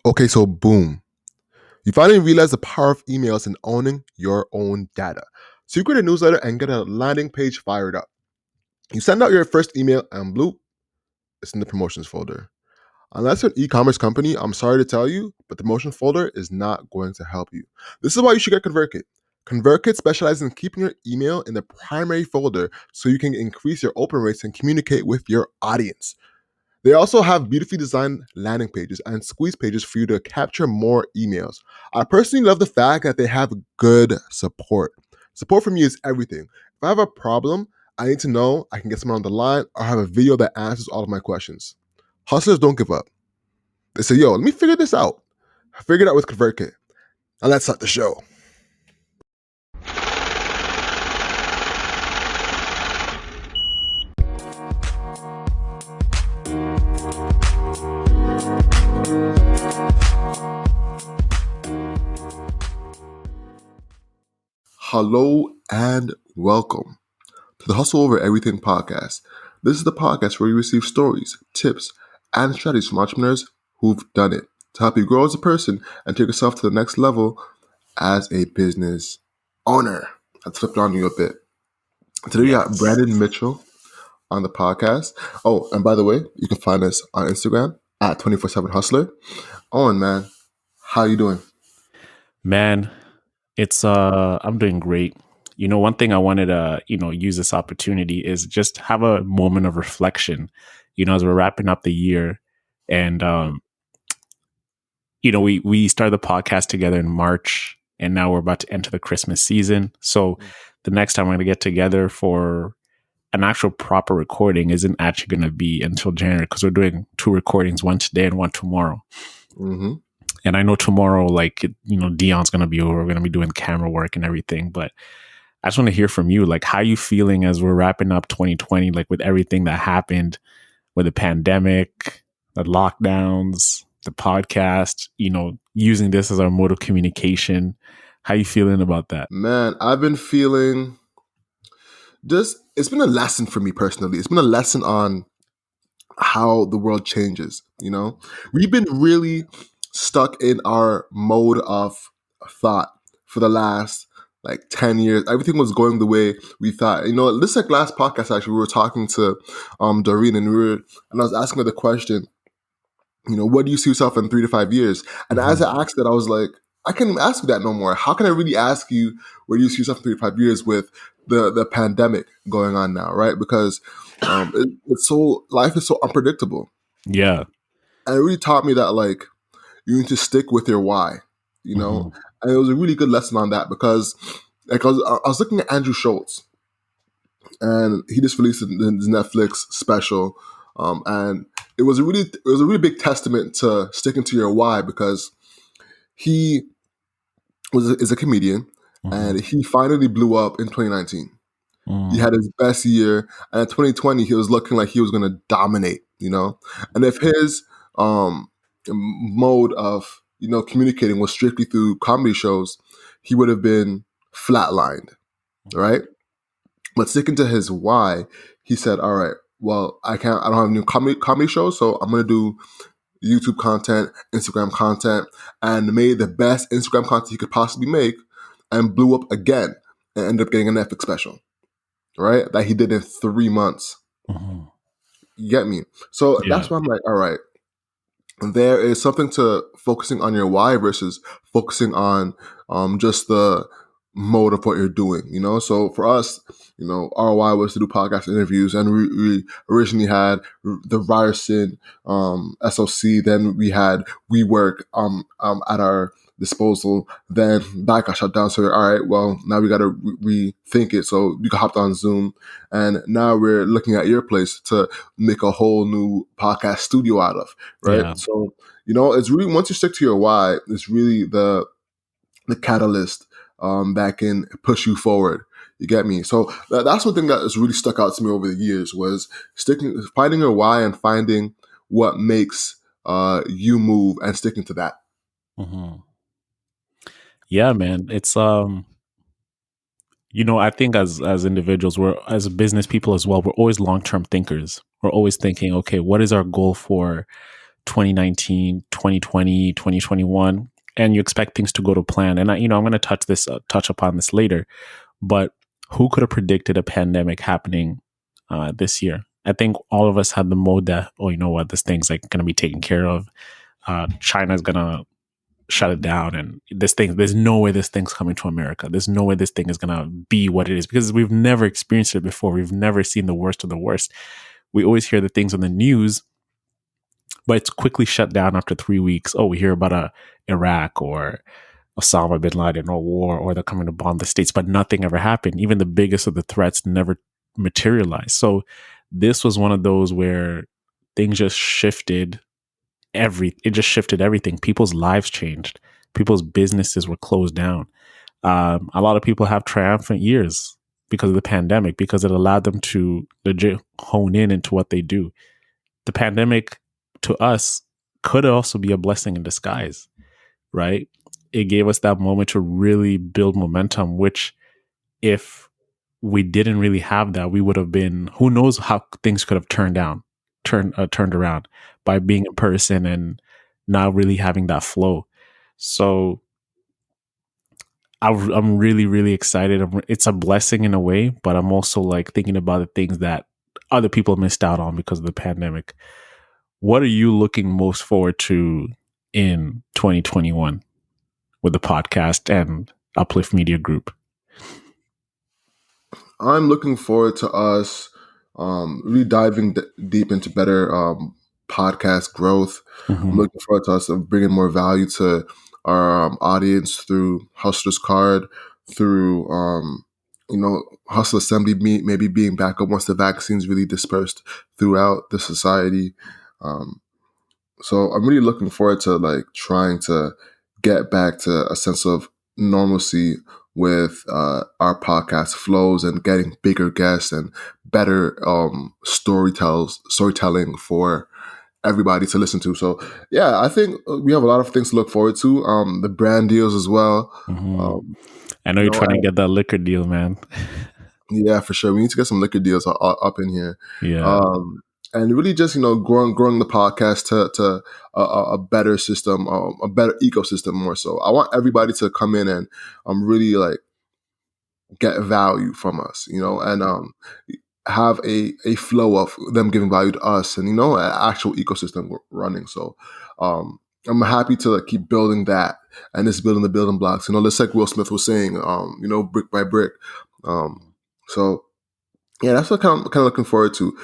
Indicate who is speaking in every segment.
Speaker 1: Okay, so boom. You finally realize the power of emails and owning your own data. So you create a newsletter and get a landing page fired up. You send out your first email and bloop, it's in the promotions folder. Unless you're an e-commerce company, I'm sorry to tell you, but the promotion folder is not going to help you. This is why you should get ConvertKit. ConvertKit specializes in keeping your email in the primary folder so you can increase your open rates and communicate with your audience. They also have beautifully designed landing pages and squeeze pages for you to capture more emails. I personally love the fact that they have good support. Support from you is everything. If I have a problem, I need to know I can get someone on the line or have a video that answers all of my questions. Hustlers don't give up. They say, yo, let me figure this out. I figured it out with ConvertKit. Now let's start the show. Hello and welcome to the Hustle Over Everything podcast. This is the podcast where you receive stories, tips, and strategies from entrepreneurs who've done it to help you grow as a person and take yourself to the next level as a business owner. I've flipped on you a bit. Today we got Brandon Mitchell on the podcast. Oh, and by the way, you can find us on Instagram at 24/7hustler. Owen, man, how you doing?
Speaker 2: Man, it's I'm doing great. One thing I wanted to, use this opportunity is just have a moment of reflection, as we're wrapping up the year. And we started the podcast together in March, and now we're about to enter the Christmas season. So the next time we're going to get together for an actual proper recording isn't actually going to be until January, because we're doing 2 recordings, one today and one tomorrow.
Speaker 1: Mm-hmm.
Speaker 2: And I know tomorrow, Dion's going to be over. We're going to be doing camera work and everything. But I just want to hear from you. Like, how you feeling as we're wrapping up 2020, like with everything that happened with the pandemic, the lockdowns, the podcast, using this as our mode of communication. How you feeling about that?
Speaker 1: Man, I've been feeling it's been a lesson for me personally. It's been a lesson on how the world changes. We've been really stuck in our mode of thought for the last 10 years. Everything was going the way we thought. This last podcast, actually, we were talking to Doreen, and I was asking her the question, what do you see yourself in 3 to 5 years? And as I asked it, I was like, I can't even ask you that no more. How can I really ask you where do you see yourself in 3 to 5 years with the pandemic going on now, right? Because life is so unpredictable.
Speaker 2: Yeah.
Speaker 1: And it really taught me that you need to stick with your why, And it was a really good lesson on that, because I was looking at Andrew Schultz, and he just released his Netflix special, and it was a really big testament to sticking to your why, because he is a comedian, and he finally blew up in 2019. He had his best year, and in 2020 he was looking like he was going to dominate, And if his mode of communicating was strictly through comedy shows, he would have been flatlined, right? But sticking to his why, he said, all right, well, I don't have new comedy shows, so I'm going to do YouTube content, Instagram content, and made the best Instagram content he could possibly make, and blew up again and ended up getting a Netflix special, right? That he did in 3 months. You get me? So that's why I'm like, all right, there is something to focusing on your why versus focusing on just the mode of what you're doing, So for us, our why was to do podcast interviews, and we originally had the Ryerson SOC, then we had WeWork at our disposal, then that got shut down. So we're all right, well, now we got to rethink it. So we hopped on Zoom, and now we're looking at your place to make a whole new podcast studio out of, right? Yeah. So, it's really, once you stick to your why, it's really the catalyst that can push you forward. You get me? So that's one thing that has really stuck out to me over the years, was finding your why and finding what makes you move and sticking to that.
Speaker 2: Yeah, man. It's I think as individuals, as business people as well, we're always long-term thinkers. We're always thinking, okay, what is our goal for 2019, 2020, 2021, and you expect things to go to plan. And I'm going to touch upon this later, but who could have predicted a pandemic happening this year? I think all of us had the mode that, oh, you know what, this thing's like going to be taken care of. China's going to shut it down, and there's no way this thing's coming to America. There's no way this thing is going to be what it is, because we've never experienced it before. We've never seen the worst of the worst. We always hear the things on the news, but it's quickly shut down after 3 weeks. Oh, we hear about Iraq or Osama bin Laden or war, or they're coming to bomb the States, but nothing ever happened. Even the biggest of the threats never materialized. So this was one of those where things just shifted. It just shifted everything. People's lives changed. People's businesses were closed down. A lot of people have triumphant years because of the pandemic, because it allowed them to legit hone in into what they do. The pandemic to us could also be a blessing in disguise, right? It gave us that moment to really build momentum, which if we didn't really have that, we would have been, who knows how things could have turned around by being in person and not really having that flow. So I'm really, really excited. It's a blessing in a way, but I'm also like thinking about the things that other people missed out on because of the pandemic. What are you looking most forward to in 2021 with the podcast and Uplift Media Group?
Speaker 1: I'm looking forward to us really diving deep into better podcast growth.
Speaker 2: Mm-hmm.
Speaker 1: I'm looking forward to us bringing more value to our audience through Hustler's Card, through Hustle Assembly maybe being back up once the vaccines really dispersed throughout the society. So I'm really looking forward to like trying to get back to a sense of normalcy with our podcast flows and getting bigger guests and better storytelling for everybody to listen to. So yeah, I think we have a lot of things to look forward to. The brand deals as well.
Speaker 2: Mm-hmm. I know you're trying to get that liquor deal, man.
Speaker 1: Yeah, for sure. We need to get some liquor deals up in here.
Speaker 2: Yeah.
Speaker 1: And really just, growing the podcast to a better system, a better ecosystem more so. I want everybody to come in and really like get value from us, and have a flow of them giving value to us and, an actual ecosystem running. So I'm happy to like keep building that and just building the building blocks, just like Will Smith was saying, brick by brick. So yeah, that's what I'm kind of looking forward to.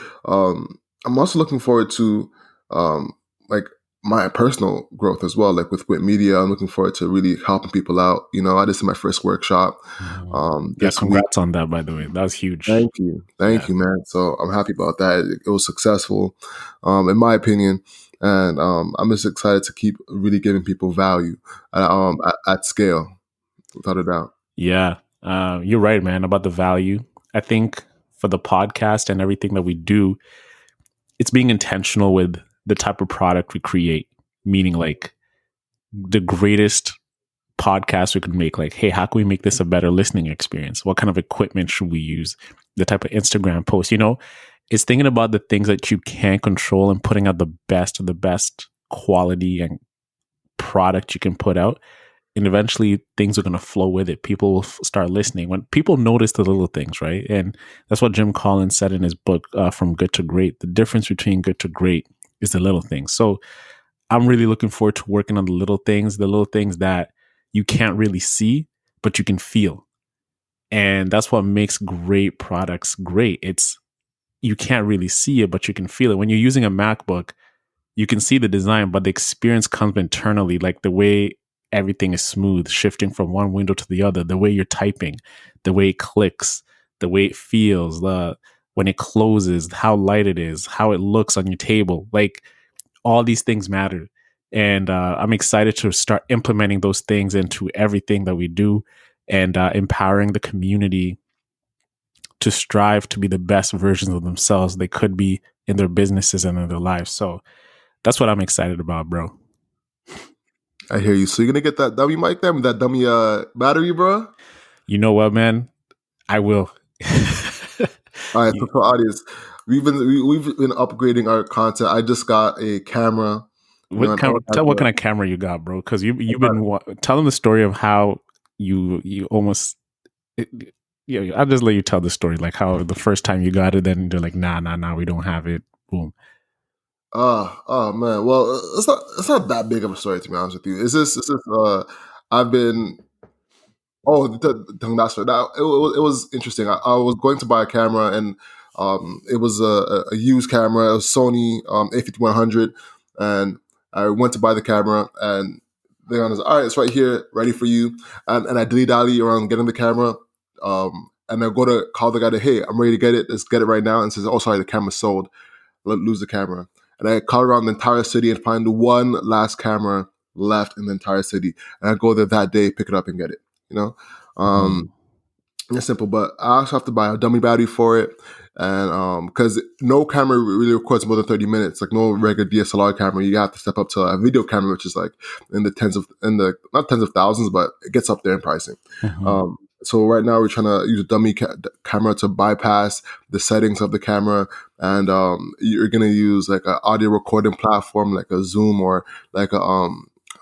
Speaker 1: I'm also looking forward to like my personal growth as well. Like with media, I'm looking forward to really helping people out. I just did my first workshop.
Speaker 2: Congrats on that, by the way. That was huge.
Speaker 1: Thank you, man. So I'm happy about that. It was successful, in my opinion, and I'm just excited to keep really giving people value at scale, without a doubt.
Speaker 2: Yeah, you're right, man, about the value. I think for the podcast and everything that we do, it's being intentional with the type of product we create, meaning like the greatest podcast we could make. Like, hey, how can we make this a better listening experience? What kind of equipment should we use? The type of Instagram post, it's thinking about the things that you can control and putting out the best of the best quality and product you can put out. And eventually things are going to flow with it. People will start listening when people notice the little things, right? And that's what Jim Collins said in his book, From Good to Great. The difference between good to great is the little things. So I'm really looking forward to working on the little things that you can't really see, but you can feel. And that's what makes great products great. It's, you can't really see it, but you can feel it. When you're using a MacBook, you can see the design, but the experience comes internally, like the way everything is smooth, shifting from one window to the other, the way you're typing, the way it clicks, the way it feels, when it closes, how light it is, how it looks on your table. Like all these things matter. And I'm excited to start implementing those things into everything that we do and empowering the community to strive to be the best versions of themselves they could be in their businesses and in their lives. So that's what I'm excited about, bro.
Speaker 1: I hear you. So you're gonna get that dummy mic then, that dummy battery, bro?
Speaker 2: You know what, man? I will.
Speaker 1: All right, so for audience, we've been upgrading our content. I just got a camera.
Speaker 2: What kind what kind of camera you got, bro? Because you've been tell them the story of how you almost. Yeah, I'll just let you tell the story, like how the first time you got it, then they're like, nah, we don't have it. Boom.
Speaker 1: Oh man. Well, it's not that big of a story, to be honest with you. I've been. Oh, that's right. It was interesting. I was going to buy a camera, and it was a used camera. It was Sony A5100, and I went to buy the camera, and the guy was all right, it's right here, ready for you. And I dilly dally around getting the camera, and I go to call the guy to, hey, I'm ready to get it. Let's get it right now. And says, oh, sorry, the camera's sold. Lose the camera. And I call around the entire city and find the one last camera left in the entire city. And I go there that day, pick it up, and get it. You know, it's simple. But I also have to buy a dummy battery for it, and because no camera really records more than 30 minutes, like no regular DSLR camera, you have to step up to a video camera, which is like in the not tens of thousands, but it gets up there in pricing. So right now we're trying to use a dummy camera to bypass the settings of the camera, and you're gonna use like an audio recording platform, like a Zoom or like a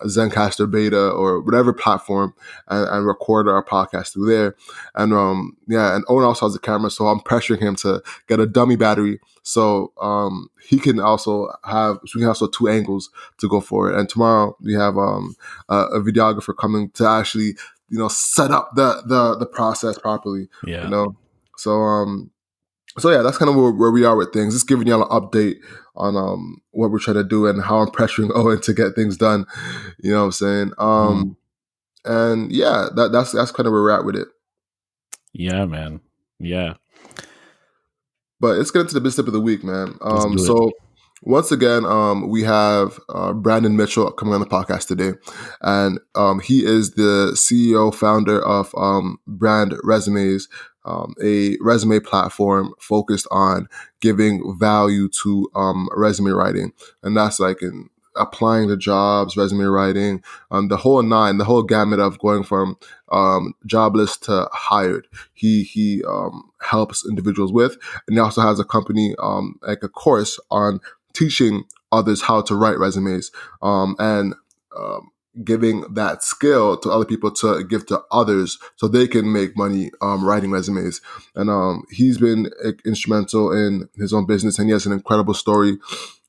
Speaker 1: Zencaster Beta or whatever platform, and record our podcast through there. And and Owen also has a camera, so I'm pressuring him to get a dummy battery, so we can also have two angles to go for it. And tomorrow we have a videographer coming to actually set up the process properly.
Speaker 2: Yeah.
Speaker 1: So yeah, that's kind of where we are with things. Just giving y'all an update on what we're trying to do and how I'm pressuring Owen to get things done. You know what I'm saying? And yeah, that's kind of where we're at with it.
Speaker 2: Yeah, man. Yeah.
Speaker 1: But let's get into the business tip of the week, man. So once again, we have Brandon Mitchell coming on the podcast today, and he is the CEO founder of BrandResumes, a resume platform focused on giving value to resume writing, and that's like in applying to jobs, resume writing, the whole gamut of going from jobless to hired. He helps individuals with, and he also has a company, like a course on teaching others how to write resumes, and giving that skill to other people to give to others so they can make money writing resumes. And he's been instrumental in his own business, and he has an incredible story.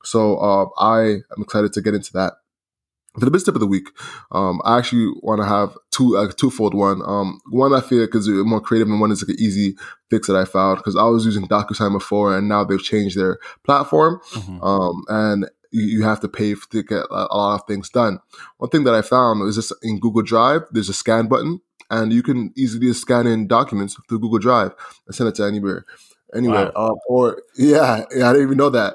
Speaker 1: So I am excited to get into that. For the business tip of the week, I actually want to have twofold one. One I feel because it's more creative, and one is like an easy fix that I found because I was using DocuSign before, and now they've changed their platform, and you have to pay to get a lot of things done. One thing that I found is this: in Google Drive, there's a scan button, and you can easily scan in documents through Google Drive and send it to anywhere.
Speaker 2: Wow.
Speaker 1: I didn't even know that.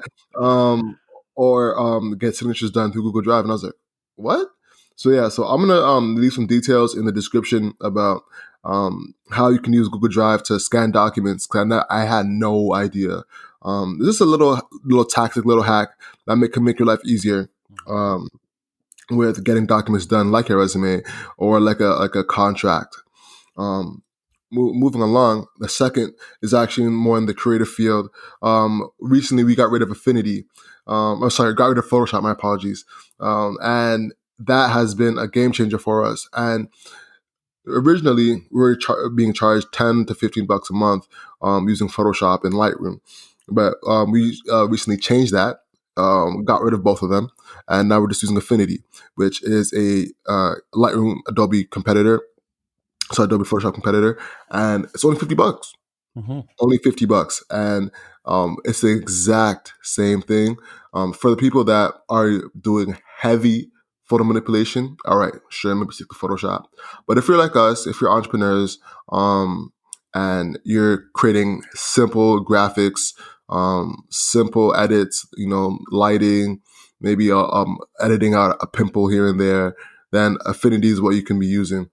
Speaker 1: Or get signatures done through Google Drive, and I was like, what? So I'm gonna leave some details in the description about how you can use Google Drive to scan documents. Cause I had no idea. This is a little tactic, little hack that can make your life easier with getting documents done, like your resume or like a contract. Moving along, the second is actually more in the creative field. Recently, we got rid of Affinity. Got rid of Photoshop. My apologies. And that has been a game changer for us. And originally, we were being charged $10 to $15 a month using Photoshop and Lightroom. But we recently changed that, got rid of both of them, and now we're just using Affinity, which is a Lightroom Adobe competitor. So Adobe Photoshop competitor, and it's only $50. Only $50, and it's the exact same thing. For the people that are doing heavy photo manipulation, all right, sure, maybe stick to Photoshop. But if you're like us, if you're entrepreneurs, and you're creating simple graphics, simple edits, lighting, maybe editing out a pimple here and there, then Affinity is what you can be using.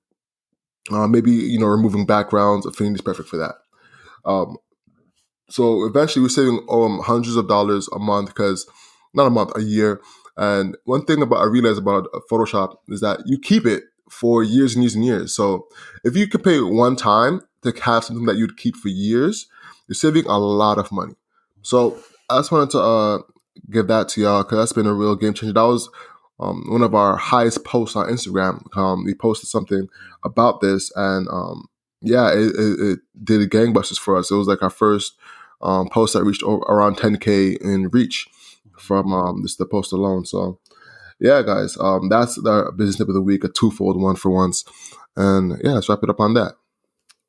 Speaker 1: Maybe removing backgrounds. Affinity is perfect for that. So eventually, we're saving hundreds of dollars a month, a year. And one thing I realized about Photoshop is that you keep it for years and years and years. So if you could pay one time to have something that you'd keep for years, you're saving a lot of money. So I just wanted to give that to y'all because that's been a real game changer. That was one of our highest posts on Instagram. We posted something about this, and it did gangbusters for us. It was like our first post that reached around 10K in reach from the post alone. So yeah, guys, that's the business tip of the week, a twofold one for once. And yeah, let's wrap it up on that.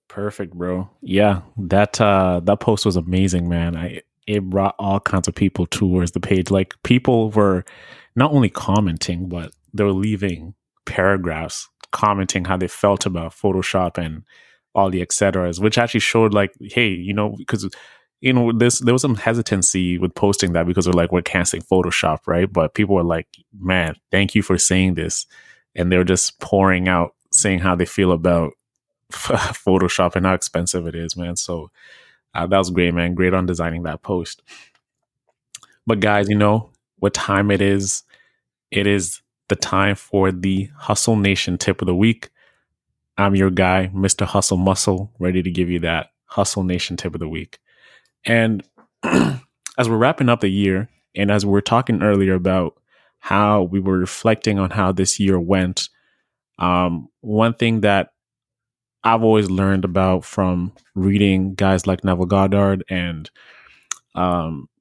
Speaker 2: Perfect, bro. Yeah, that post was amazing, man. It brought all kinds of people towards the page. Like, people were not only commenting, but they were leaving paragraphs commenting how they felt about Photoshop and all the etceteras, which actually showed like, hey, because there was some hesitancy with posting that because we're canceling Photoshop, right? But people were like, man, thank you for saying this, and they were just pouring out saying how they feel about Photoshop and how expensive it is, man. So that was great, man. Great on designing that post. But guys, what time it is? It is the time for the Hustle Nation tip of the week. I'm your guy, Mr. Hustle Muscle, ready to give you that Hustle Nation tip of the week. And as we're wrapping up the year, and as we were talking earlier about how we were reflecting on how this year went, one thing that I've always learned about from reading guys like Neville Goddard and,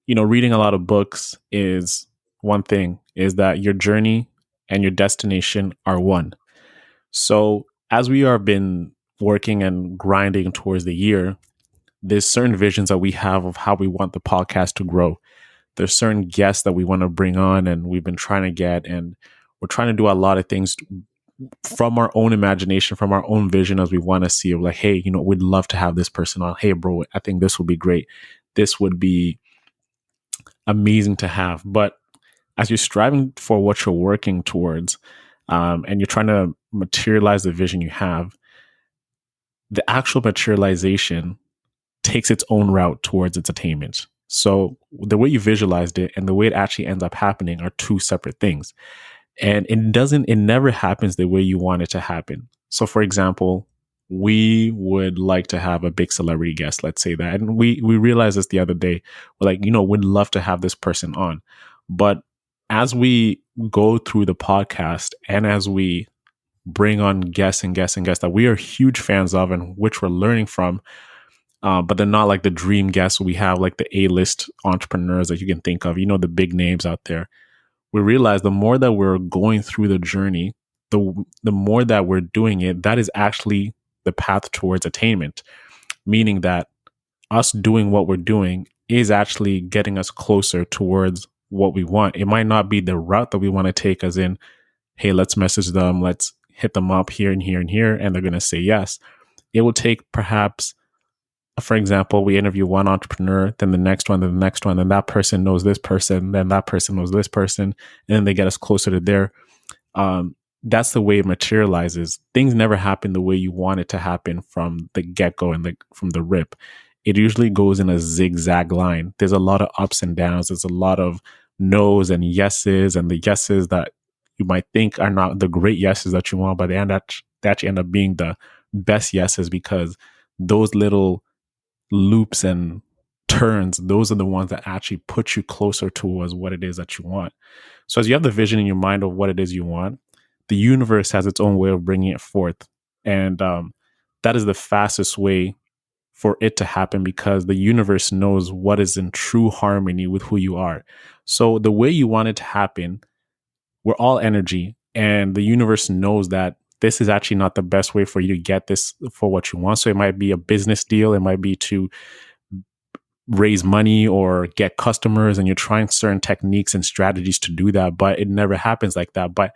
Speaker 2: reading a lot of books is one thing is that your journey and your destination are one. So as we are been working and grinding towards the year, there's certain visions that we have of how we want the podcast to grow. There's certain guests that we want to bring on and we've been trying to get, and we're trying to do a lot of things from our own imagination, from our own vision, as we want to see of like, hey, we'd love to have this person on. Hey, bro, I think this would be great. This would be amazing to have. But as you're striving for what you're working towards, and you're trying to materialize the vision you have, the actual materialization takes its own route towards its attainment. So the way you visualized it and the way it actually ends up happening are two separate things. And it never happens the way you want it to happen. So for example, we would like to have a big celebrity guest, let's say that. And we realized this the other day. We're like, we'd love to have this person on. But as we go through the podcast and as we bring on guests that we are huge fans of and which we're learning from, but they're not like the dream guests we have, like the A-list entrepreneurs that you can think of, the big names out there. We realize the more that we're going through the journey, the more that we're doing it, that is actually the path towards attainment. Meaning that us doing what we're doing is actually getting us closer towards what we want. It might not be the route that we want to take, as in, hey, let's message them, let's hit them up here and here and here, and they're going to say yes. It will take perhaps, for example, we interview one entrepreneur, then the next one, then the next one, then that person knows this person, then that person knows this person, and then they get us closer to there. That's the way it materializes. Things never happen the way you want it to happen from the get-go and from the rip. It usually goes in a zigzag line. There's a lot of ups and downs. There's a lot of no's and yeses, and the yeses that you might think are not the great yeses that you want, but they actually end up being the best yeses, because those little loops and turns, those are the ones that actually put you closer towards what it is that you want. So as you have the vision in your mind of what it is you want, the universe has its own way of bringing it forth. And that is the fastest way for it to happen, because the universe knows what is in true harmony with who you are. So the way you want it to happen, we're all energy, and the universe knows that this is actually not the best way for you to get this for what you want. So it might be a business deal. It might be to raise money or get customers, and you're trying certain techniques and strategies to do that, but it never happens like that. But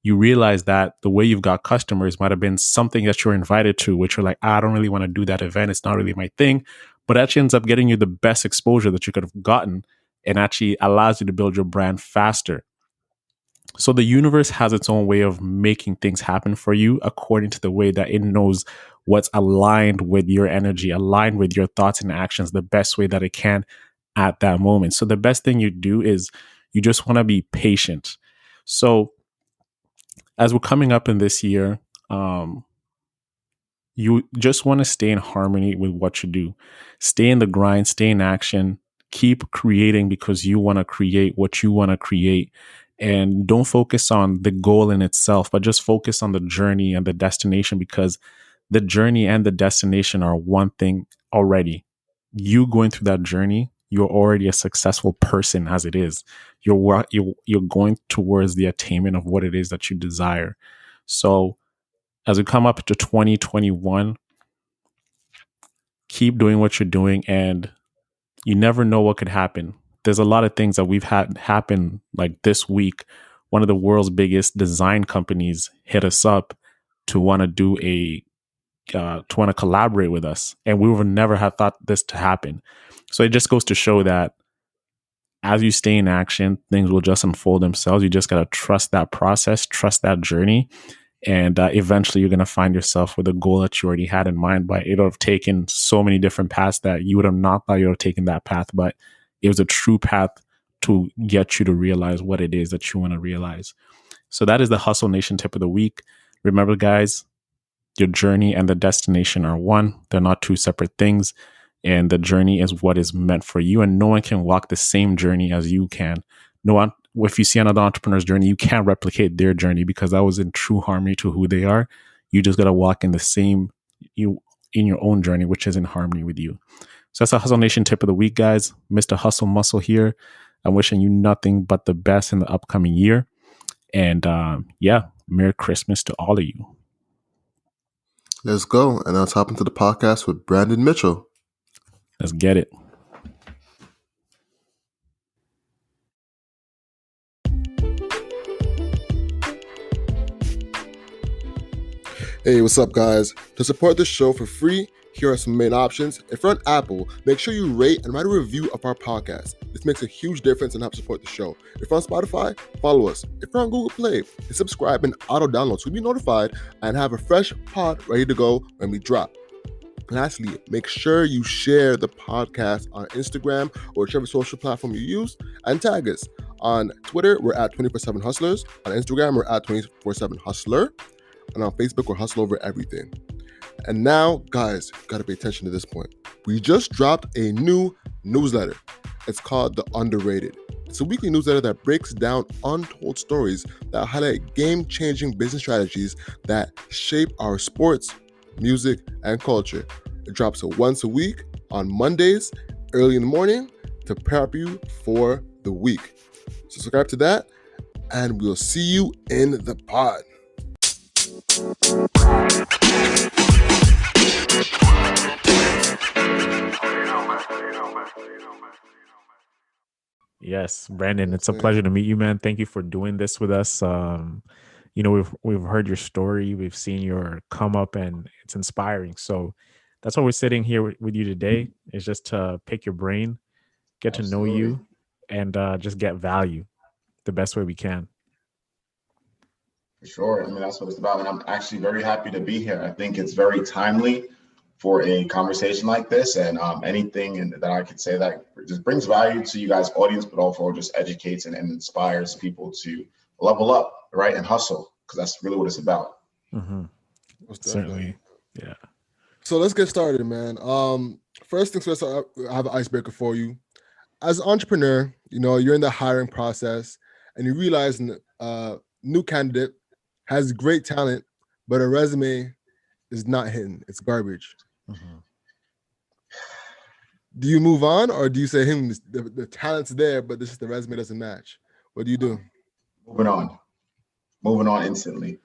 Speaker 2: you realize that the way you've got customers might have been something that you're invited to, which you're like, I don't really want to do that event. It's not really my thing, but actually ends up getting you the best exposure that you could have gotten, and actually allows you to build your brand faster. So the universe has its own way of making things happen for you according to the way that it knows what's aligned with your energy, aligned with your thoughts and actions, the best way that it can at that moment. So the best thing you do is you just want to be patient. So as we're coming up in this year, you just want to stay in harmony with what you do. Stay in the grind, stay in action, keep creating, because you want to create what you want to create. And don't focus on the goal in itself, but just focus on the journey and the destination, because the journey and the destination are one thing already. You going through that journey, you're already a successful person as it is. You're going towards the attainment of what it is that you desire. So as we come up to 2021, keep doing what you're doing, and you never know what could happen. There's a lot of things that we've had happen like this week. One of the world's biggest design companies hit us up to want to do to want to collaborate with us, and we would never have thought this to happen. So it just goes to show that as you stay in action, things will just unfold themselves. You just got to trust that process, trust that journey, and eventually you're going to find yourself with a goal that you already had in mind. But it would have taken so many different paths that you would have not thought you would have taken that path, but it was a true path to get you to realize what it is that you want to realize. So that is the Hustle Nation tip of the week. Remember, guys, your journey and the destination are one. They're not two separate things. And the journey is what is meant for you. And no one can walk the same journey as you can. No one, if you see another entrepreneur's journey, you can't replicate their journey, because that was in true harmony to who they are. You just got to walk in the same, in your own journey, which is in harmony with you. So that's a Hustle Nation tip of the week, guys. Mr. Hustle Muscle here. I'm wishing you nothing but the best in the upcoming year. And Merry Christmas to all of you.
Speaker 1: Let's go. And let's hop into the podcast with Brandon Mitchell.
Speaker 2: Let's get it.
Speaker 1: Hey, what's up, guys? To support this show for free, here are some main options. If you're on Apple, make sure you rate and write a review of our podcast. This makes a huge difference and helps support the show. If you're on Spotify, follow us. If you're on Google Play, hit subscribe and auto-download so you'll be notified and have a fresh pod ready to go when we drop. Lastly, make sure you share the podcast on Instagram or whichever social platform you use, and tag us. On Twitter, we're at 24/7 Hustlers. On Instagram, we're at 24/7 Hustler. And on Facebook, we're Hustle Over Everything. And now, guys, gotta pay attention to this point. We just dropped a new newsletter. It's called The Underrated. It's a weekly newsletter that breaks down untold stories that highlight game-changing business strategies that shape our sports, music, and culture. It drops once a week on Mondays, early in the morning, to prep you for the week. So subscribe to that, and we'll see you in the pod.
Speaker 2: Yes, Brandon, it's a pleasure to meet you, man. Thank you for doing this with us. We've heard your story, we've seen your come up, and it's inspiring. So that's why we're sitting here with you today, is just to pick your brain, get to know you, and just get value the best way we can.
Speaker 3: For sure. I mean, that's what it's about. And I'm actually very happy to be here. I think it's very timely for a conversation like this, and anything that I could say that just brings value to you guys' audience, but also just educates and inspires people to level up, right, and hustle, because that's really what it's about.
Speaker 2: Mm-hmm. Certainly, yeah.
Speaker 1: So let's get started, man. First things first, I have an icebreaker for you. As an entrepreneur, you're in the hiring process, and you realize a new candidate has great talent, but a resume is not hitting. It's garbage. Mm-hmm. Do you move on, or do you say, the talent's there, but the resume doesn't match? What do you do?
Speaker 3: Moving on instantly.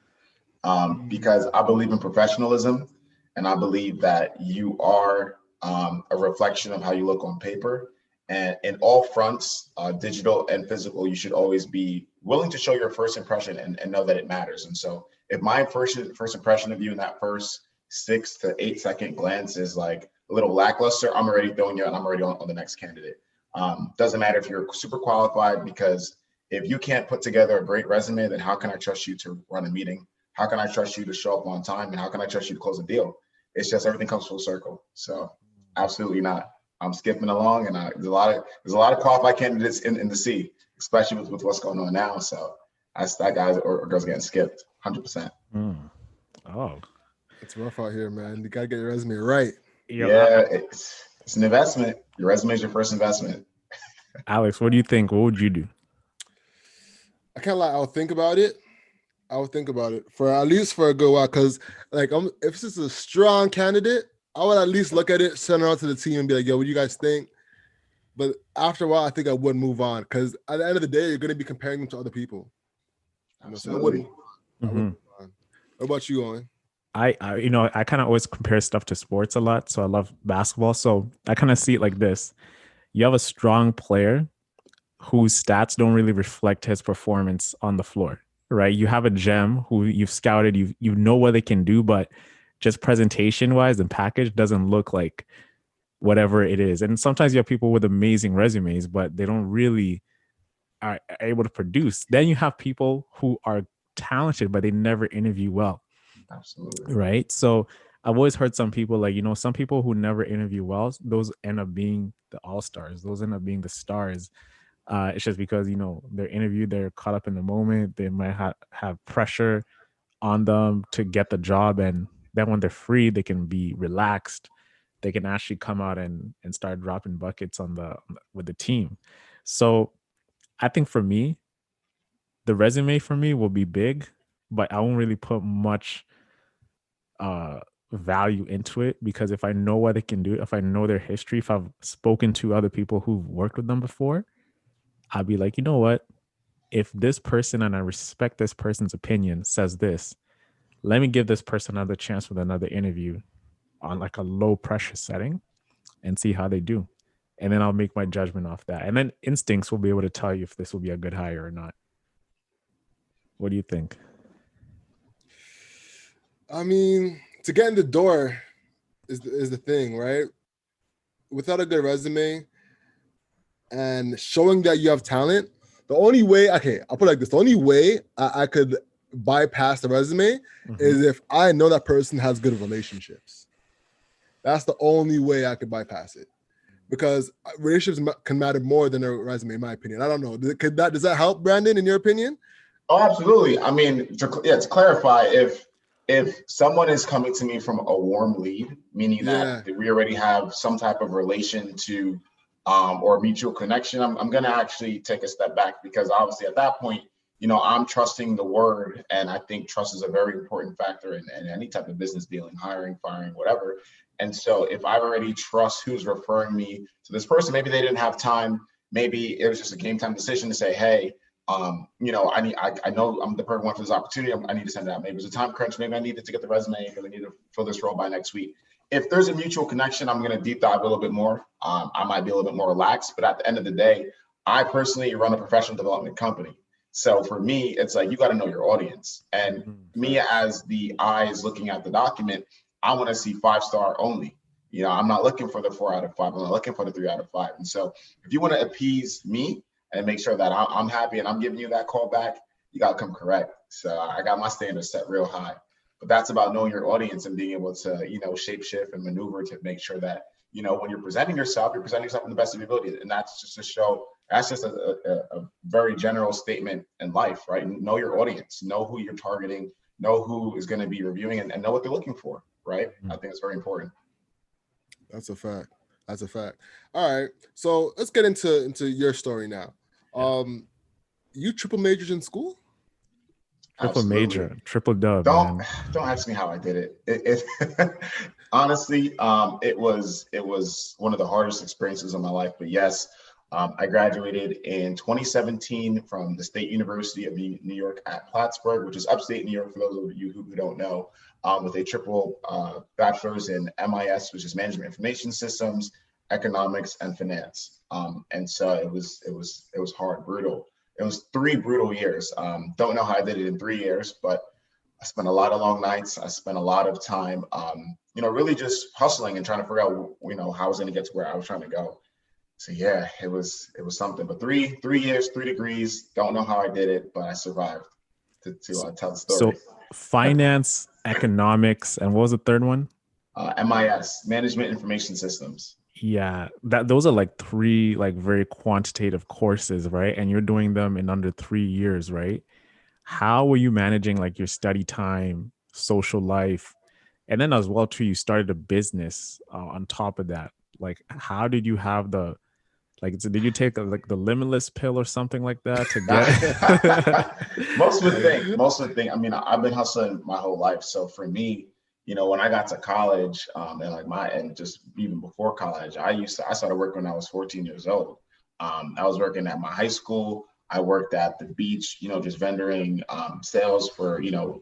Speaker 3: Because I believe in professionalism, and I believe that you are a reflection of how you look on paper. And in all fronts, digital and physical, you should always be willing to show your first impression and know that it matters. And so if my first impression of you in that first 6 to 8 second glance is like a little lackluster, I'm already throwing you and I'm already on the next candidate. Doesn't matter if you're super qualified, because if you can't put together a great resume, then how can I trust you to run a meeting? How can I trust you to show up on time? And how can I trust you to close a deal? It's just everything comes full circle. So absolutely not. I'm skipping along, and there's a lot of qualified candidates in the sea, especially with what's going on now. So that guys or girls getting skipped 100%.
Speaker 2: Oh,
Speaker 1: it's rough out here, man. You gotta get your resume right.
Speaker 3: Yeah, it's an investment. Your resume is your first investment.
Speaker 2: Alex, what do you think? What would you do?
Speaker 1: I can't lie. I'll think about it. For at least for a good while, because like if this is a strong candidate, I would at least look at it, send it out to the team, and be like, "Yo, what do you guys think?" But after a while, I think I would move on, because at the end of the day, you're going to be comparing them to other people. So I wouldn't. I would move on. What about you, Owen?
Speaker 2: I kind of always compare stuff to sports a lot. So I love basketball. So I kind of see it like this. You have a strong player whose stats don't really reflect his performance on the floor, right? You have a gem who you've scouted, you know what they can do, but just presentation wise and package doesn't look like whatever it is. And sometimes you have people with amazing resumes, but they don't really are able to produce. Then you have people who are talented, but they never interview well.
Speaker 3: Absolutely.
Speaker 2: Right. So I've always heard some people like, some people who never interview well, those end up being the all stars. Those end up being the stars. It's just because, they're interviewed, they're caught up in the moment. They might have pressure on them to get the job. And then when they're free, they can be relaxed. They can actually come out and start dropping buckets with the team. So I think for me, the resume for me will be big, but I won't really put much value into it, because if I know what they can do, if I know their history, if I've spoken to other people who've worked with them before, I'd be like, you know what? If this person, and I respect this person's opinion, says this, let me give this person another chance with another interview on like a low pressure setting and see how they do. And then I'll make my judgment off that. And then instincts will be able to tell you if this will be a good hire or not. What do you think?
Speaker 1: I mean, to get in the door is the thing, right? Without a good resume and showing that you have talent, the only way, okay, I'll put it like this, the only way I could bypass the resume is if I know that person has good relationships. That's the only way I could bypass it, because relationships can matter more than a resume, in my opinion. I don't know. Does that help, Brandon, in your opinion?
Speaker 3: Oh, absolutely. I mean, to clarify, if someone is coming to me from a warm lead, meaning that we already have some type of relation to or mutual connection, I'm going to actually take a step back, because obviously at that point, I'm trusting the word. And I think trust is a very important factor in any type of business dealing, hiring, firing, whatever. And so if I already trust who's referring me to this person, maybe they didn't have time. Maybe it was just a game time decision to say, hey, I know I'm the perfect one for this opportunity. I need to send it out. Maybe it's a time crunch. Maybe I needed to get the resume because I need to fill this role by next week. If there's a mutual connection, I'm going to deep dive a little bit more. I might be a little bit more relaxed, but at the end of the day, I personally run a professional development company. So for me, it's like, you got to know your audience. And me, as the eyes looking at the document, I want to see 5-star only. I'm not looking for the 4 out of 5. I'm not looking for the 3 out of 5. And so if you want to appease me and make sure that I'm happy and I'm giving you that call back, you got to come correct. So I got my standards set real high. But that's about knowing your audience and being able to, shape shift and maneuver to make sure that, when you're presenting yourself in the best of your ability. And that's just to show, that's just a very general statement in life, right? Know your audience, know who you're targeting, know who is going to be reviewing, and know what they're looking for, right? I think it's very important.
Speaker 1: That's a fact. All right. So let's get into your story now. You triple majored in school?
Speaker 2: Triple major, triple dub.
Speaker 3: Don't ask me how I did it. Honestly, it was one of the hardest experiences of my life. But yes, I graduated in 2017 from the State University of New York at Plattsburgh, which is upstate New York for those of you who don't know, with a triple bachelor's in MIS, which is Management Information Systems, Economics, and Finance. And so it was hard, brutal. It was 3 brutal years. Don't know how I did it in 3 years, but I spent a lot of long nights. I spent a lot of time, really just hustling and trying to figure out, how I was going to get to where I was trying to go. So yeah, it was something. But 3 years, 3 degrees. Don't know how I did it, but I survived to tell the story.
Speaker 2: So finance, economics, and what was the third one?
Speaker 3: MIS, Management Information Systems.
Speaker 2: Yeah, those are like 3 like very quantitative courses, right? And you're doing them in under 3 years, right? How were you managing like your study time, social life, and then as well too, you started a business on top of that. Like, how did you have the Like, did you take like the limitless pill or something like that to get?
Speaker 3: Most of the thing. I mean, I've been hustling my whole life. So for me, when I got to college, and just even before college, I started working when I was 14 years old. I was working at my high school. I worked at the beach, just vendoring, sales for,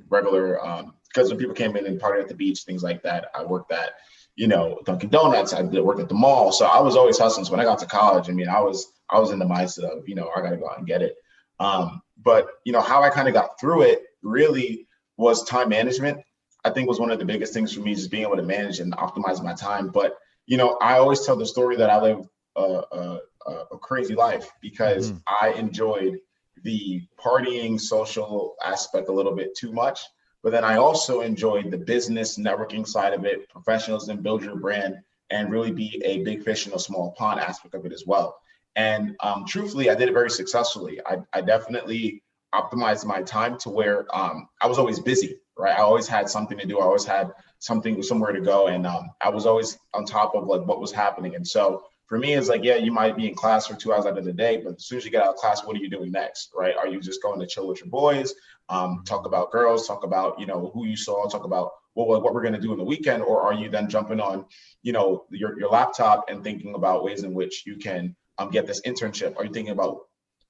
Speaker 3: regular, because when people came in and partied at the beach, things like that. I worked at, Dunkin' Donuts. I did work at the mall. So I was always hustling. So when I got to college, I mean, I was in the mindset of, I got to go out and get it. But how I kind of got through it really was time management. I think was one of the biggest things for me, just being able to manage and optimize my time. But, I always tell the story that I live a crazy life because I enjoyed the partying social aspect a little bit too much. But then I also enjoyed the business networking side of it, professionalism, build your brand, and really be a big fish in a small pond aspect of it as well. And truthfully, I did it very successfully. I definitely optimized my time to where I was always busy, right? I always had something to do. I always had somewhere to go. And I was always on top of like what was happening. And so for me, it's like, yeah, you might be in class for 2 hours out of the day, but as soon as you get out of class, what are you doing next, right? Are you just going to chill with your boys, talk about girls, talk about, who you saw, talk about what we're going to do in the weekend? Or are you then jumping on, your laptop and thinking about ways in which you can get this internship? Are you thinking about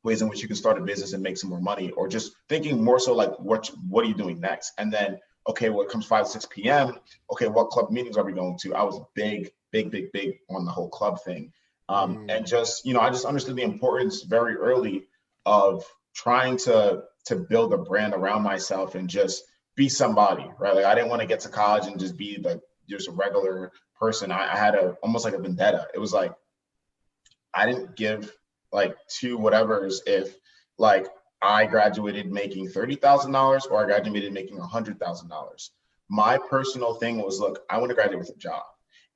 Speaker 3: ways in which you can start a business and make some more money? Or just thinking more so like, what are you doing next? And then, okay, well, it comes 5, 6 p.m. Okay, what club meetings are we going to? I was big on the whole club thing. And just, I just understood the importance very early of trying to build a brand around myself and just be somebody, right? Like I didn't want to get to college and just be like just a regular person. I had almost like a vendetta. It was like, I didn't give like two whatevers if like I graduated making $30,000 or I graduated making $100,000. My personal thing was, look, I want to graduate with a job.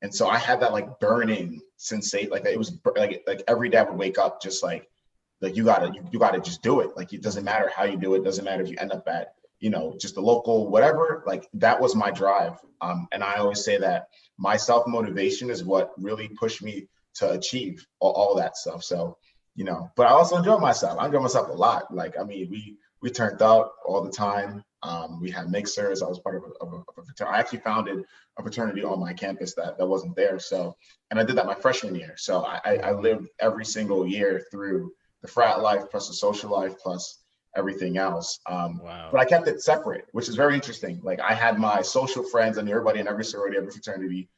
Speaker 3: And so I had that like burning sensation, like it was like every day I would wake up just like you gotta just do it. Like it doesn't matter how you do it. Doesn't matter if you end up at, just the local, whatever, like that was my drive. And I always say that my self-motivation is what really pushed me to achieve all that stuff. So, but I also enjoy myself. I enjoy myself a lot. Like, I mean, we turned out all the time. We had mixers. I was part of a fraternity. I actually founded a fraternity on my campus that wasn't there. So, and I did that my freshman year. So I lived every single year through the frat life plus the social life plus everything else.
Speaker 2: Wow.
Speaker 3: But I kept it separate, which is very interesting. Like I had my social friends and everybody in every sorority, every fraternity.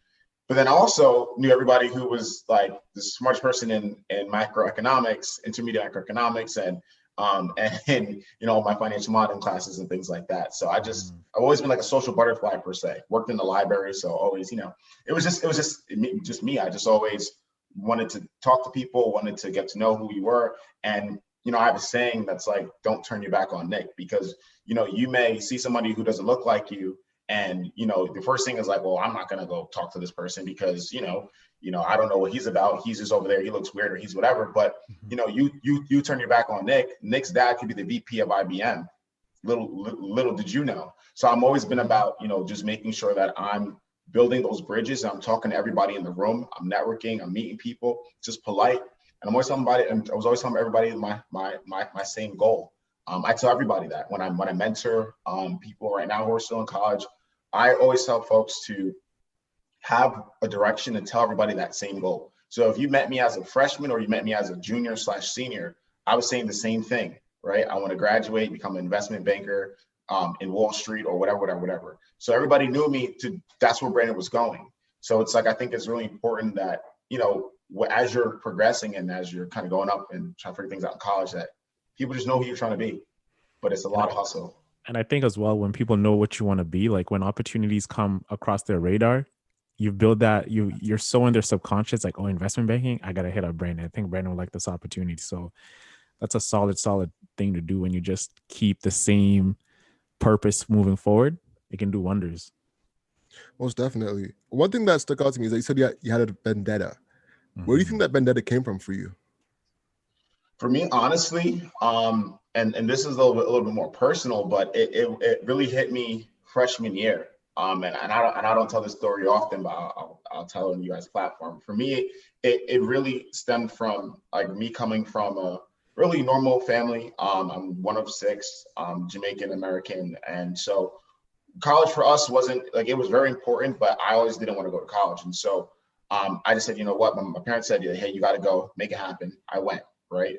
Speaker 3: But then I also knew everybody who was like the smartest person in macroeconomics, intermediate macroeconomics, and my financial modeling classes and things like that. So I've always been like a social butterfly per se. Worked in the library, so always, it was just me. I just always wanted to talk to people, wanted to get to know who you were, and I have a saying that's like, don't turn your back on Nick, because you may see somebody who doesn't look like you. And, the first thing is like, well, I'm not going to go talk to this person because, I don't know what he's about. He's just over there. He looks weird or he's whatever. But, you turn your back on Nick. Nick's dad could be the VP of IBM. Little did you know. So I'm always been about, just making sure that I'm building those bridges. I'm talking to everybody in the room. I'm networking. I'm meeting people, just polite. And I'm always telling everybody, and I was always telling everybody my same goal. I tell everybody that when I mentor people right now who are still in college, I always tell folks to have a direction and tell everybody that same goal. So if you met me as a freshman or you met me as a junior/senior, I was saying the same thing, right? I want to graduate, become an investment banker in Wall Street or whatever. So everybody knew me that's where Brandon was going. So it's like, I think it's really important that, as you're progressing and as you're kind of going up and trying to figure things out in college, that people just know who you're trying to be, but it's a lot of hustle.
Speaker 2: And I think as well, when people know what you want to be, like when opportunities come across their radar, you build that, you're so in their subconscious, like, oh, investment banking, I got to hit up Brandon. I think Brandon would like this opportunity. So that's a solid thing to do when you just keep the same purpose moving forward. It can do wonders.
Speaker 1: Most definitely. One thing that stuck out to me is that you said you had a vendetta. Where do you think that vendetta came from for you?
Speaker 3: For me, honestly, and this is a little bit more personal, but it really hit me freshman year. And I don't tell this story often, but I'll tell it on you guys' platform. For me, it really stemmed from like me coming from a really normal family. I'm one of six, Jamaican American, and so college for us wasn't like, it was very important, but I always didn't want to go to college, and so I just said, you know what, my parents said, hey, you got to go, make it happen. I went, right,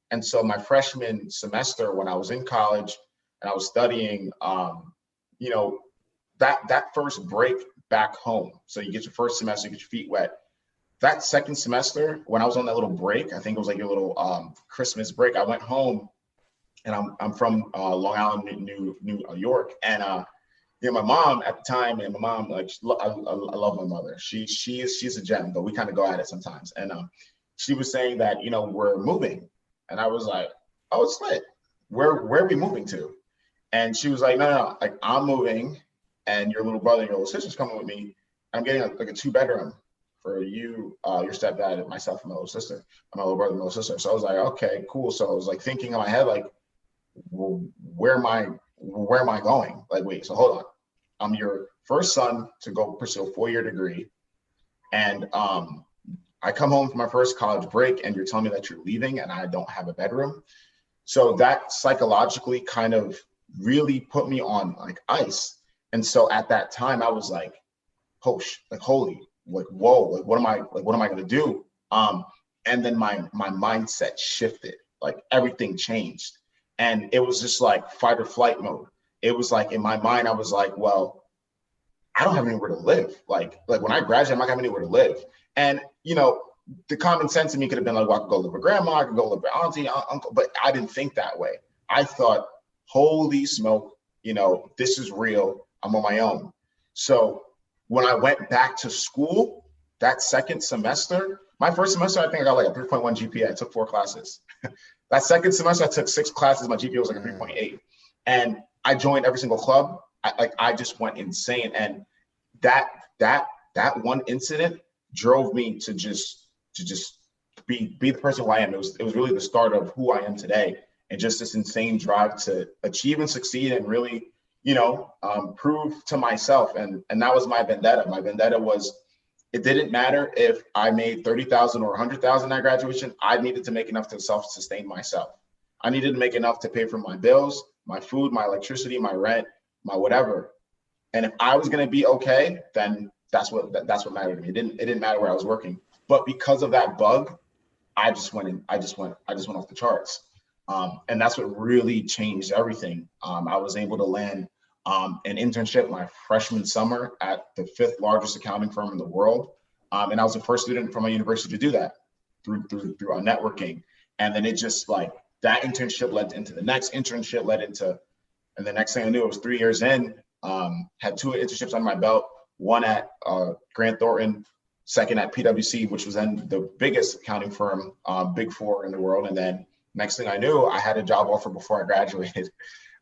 Speaker 3: and so my freshman semester when I was in college and I was studying, you know, that first break back home. So you get your first semester, you get your feet wet. That second semester, when I was on that little break, I think it was like your little Christmas break, I went home, and I'm from Long Island, New York, and my mom at the time, and my mom, like, I love my mother. She's a gem, but we kind of go at it sometimes. And she was saying that, we're moving, and I was like, oh, it's lit. Where are we moving to? And she was like, no, like, I'm moving, and your little brother and your little sister's coming with me. I'm getting like a 2-bedroom for you, your stepdad, and myself, and my little sister, my little brother and little sister. So I was like, okay, cool. So I was like thinking in my head, like, well, where am I going? Like, wait, so hold on. I'm your first son to go pursue a 4-year degree. And I come home from my first college break, and you're telling me that you're leaving and I don't have a bedroom. So that psychologically kind of really put me on like ice. And so at that time I was like, holy, like, whoa, like, what am I going to do? And then my mindset shifted, like everything changed. And it was just like fight or flight mode. It was like, in my mind, I was like, well, I don't have anywhere to live. Like when I graduate, I'm not gonna have anywhere to live. And, the common sense in me could have been like, well, I could go live with grandma, I could go live with auntie, uncle, but I didn't think that way. I thought, holy smoke, this is real. I'm on my own. So when I went back to school, that second semester, my first semester, I think I got like a 3.1 GPA. I took 4 classes. That second semester, I took 6 classes. My GPA was like a 3.8. And I joined every single club. I just went insane. And that one incident drove me to just be the person who I am. It was really the start of who I am today. And just this insane drive to achieve and succeed and really, prove to myself. And that was my vendetta. My vendetta was, it didn't matter if I made 30,000 or 100,000 at graduation. I needed to make enough to self-sustain myself. I needed to make enough to pay for my bills, my food, my electricity, my rent, my whatever. And if I was going to be okay, then that's what mattered to me. It didn't matter where I was working. But because of that bug, I just went off the charts. And that's what really changed everything. I was able to land an internship my freshman summer at the 5th largest accounting firm in the world. And I was the first student from my university to do that through our networking. And then it just like, that internship led into the next internship, and the next thing I knew, it was 3 years in, had 2 internships on my belt, one at Grant Thornton, second at PwC, which was then the biggest accounting firm, Big 4 in the world. And then next thing I knew, I had a job offer before I graduated.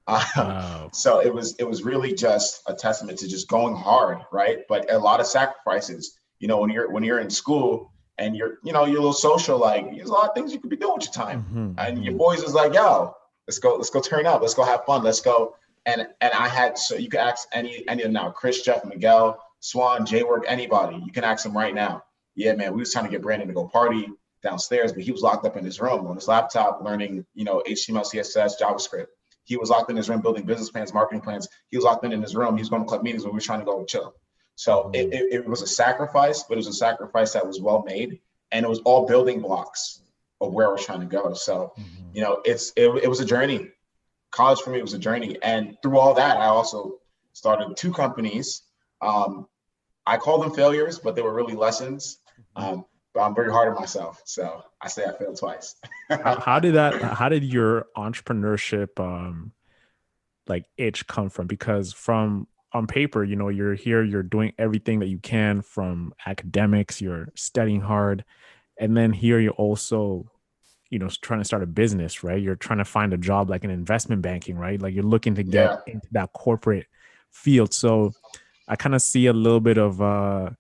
Speaker 3: Wow. So it was really just a testament to just going hard, right? But a lot of sacrifices. When you're in school and you're a little social, like, there's a lot of things you could be doing with your time. Mm-hmm. And your boys is like, yo, let's go turn up, let's go have fun, let's go. And I had, so you can ask any of them now, Chris, Jeff, Miguel, Swan, J-Work, anybody, you can ask them right now. Yeah, man, we was trying to get Brandon to go party downstairs, but he was locked up in his room on his laptop learning, HTML, CSS, JavaScript. He was locked in his room building business plans, marketing plans. He was locked in his room. He was going to club meetings when we were trying to go chill. So it was a sacrifice, but it was a sacrifice that was well made. And it was all building blocks of where I was trying to go. So, it was a journey. College for me was a journey. And through all that, I also started 2 companies. I call them failures, but they were really lessons. But I'm very hard on myself. So I say I failed twice.
Speaker 2: How did your entrepreneurship itch come from? Because on paper, you're here, you're doing everything that you can from academics, you're studying hard. And then here you're also, trying to start a business, right? You're trying to find a job like in investment banking, right? Like you're looking to get into that corporate field. So I kind of see a little bit of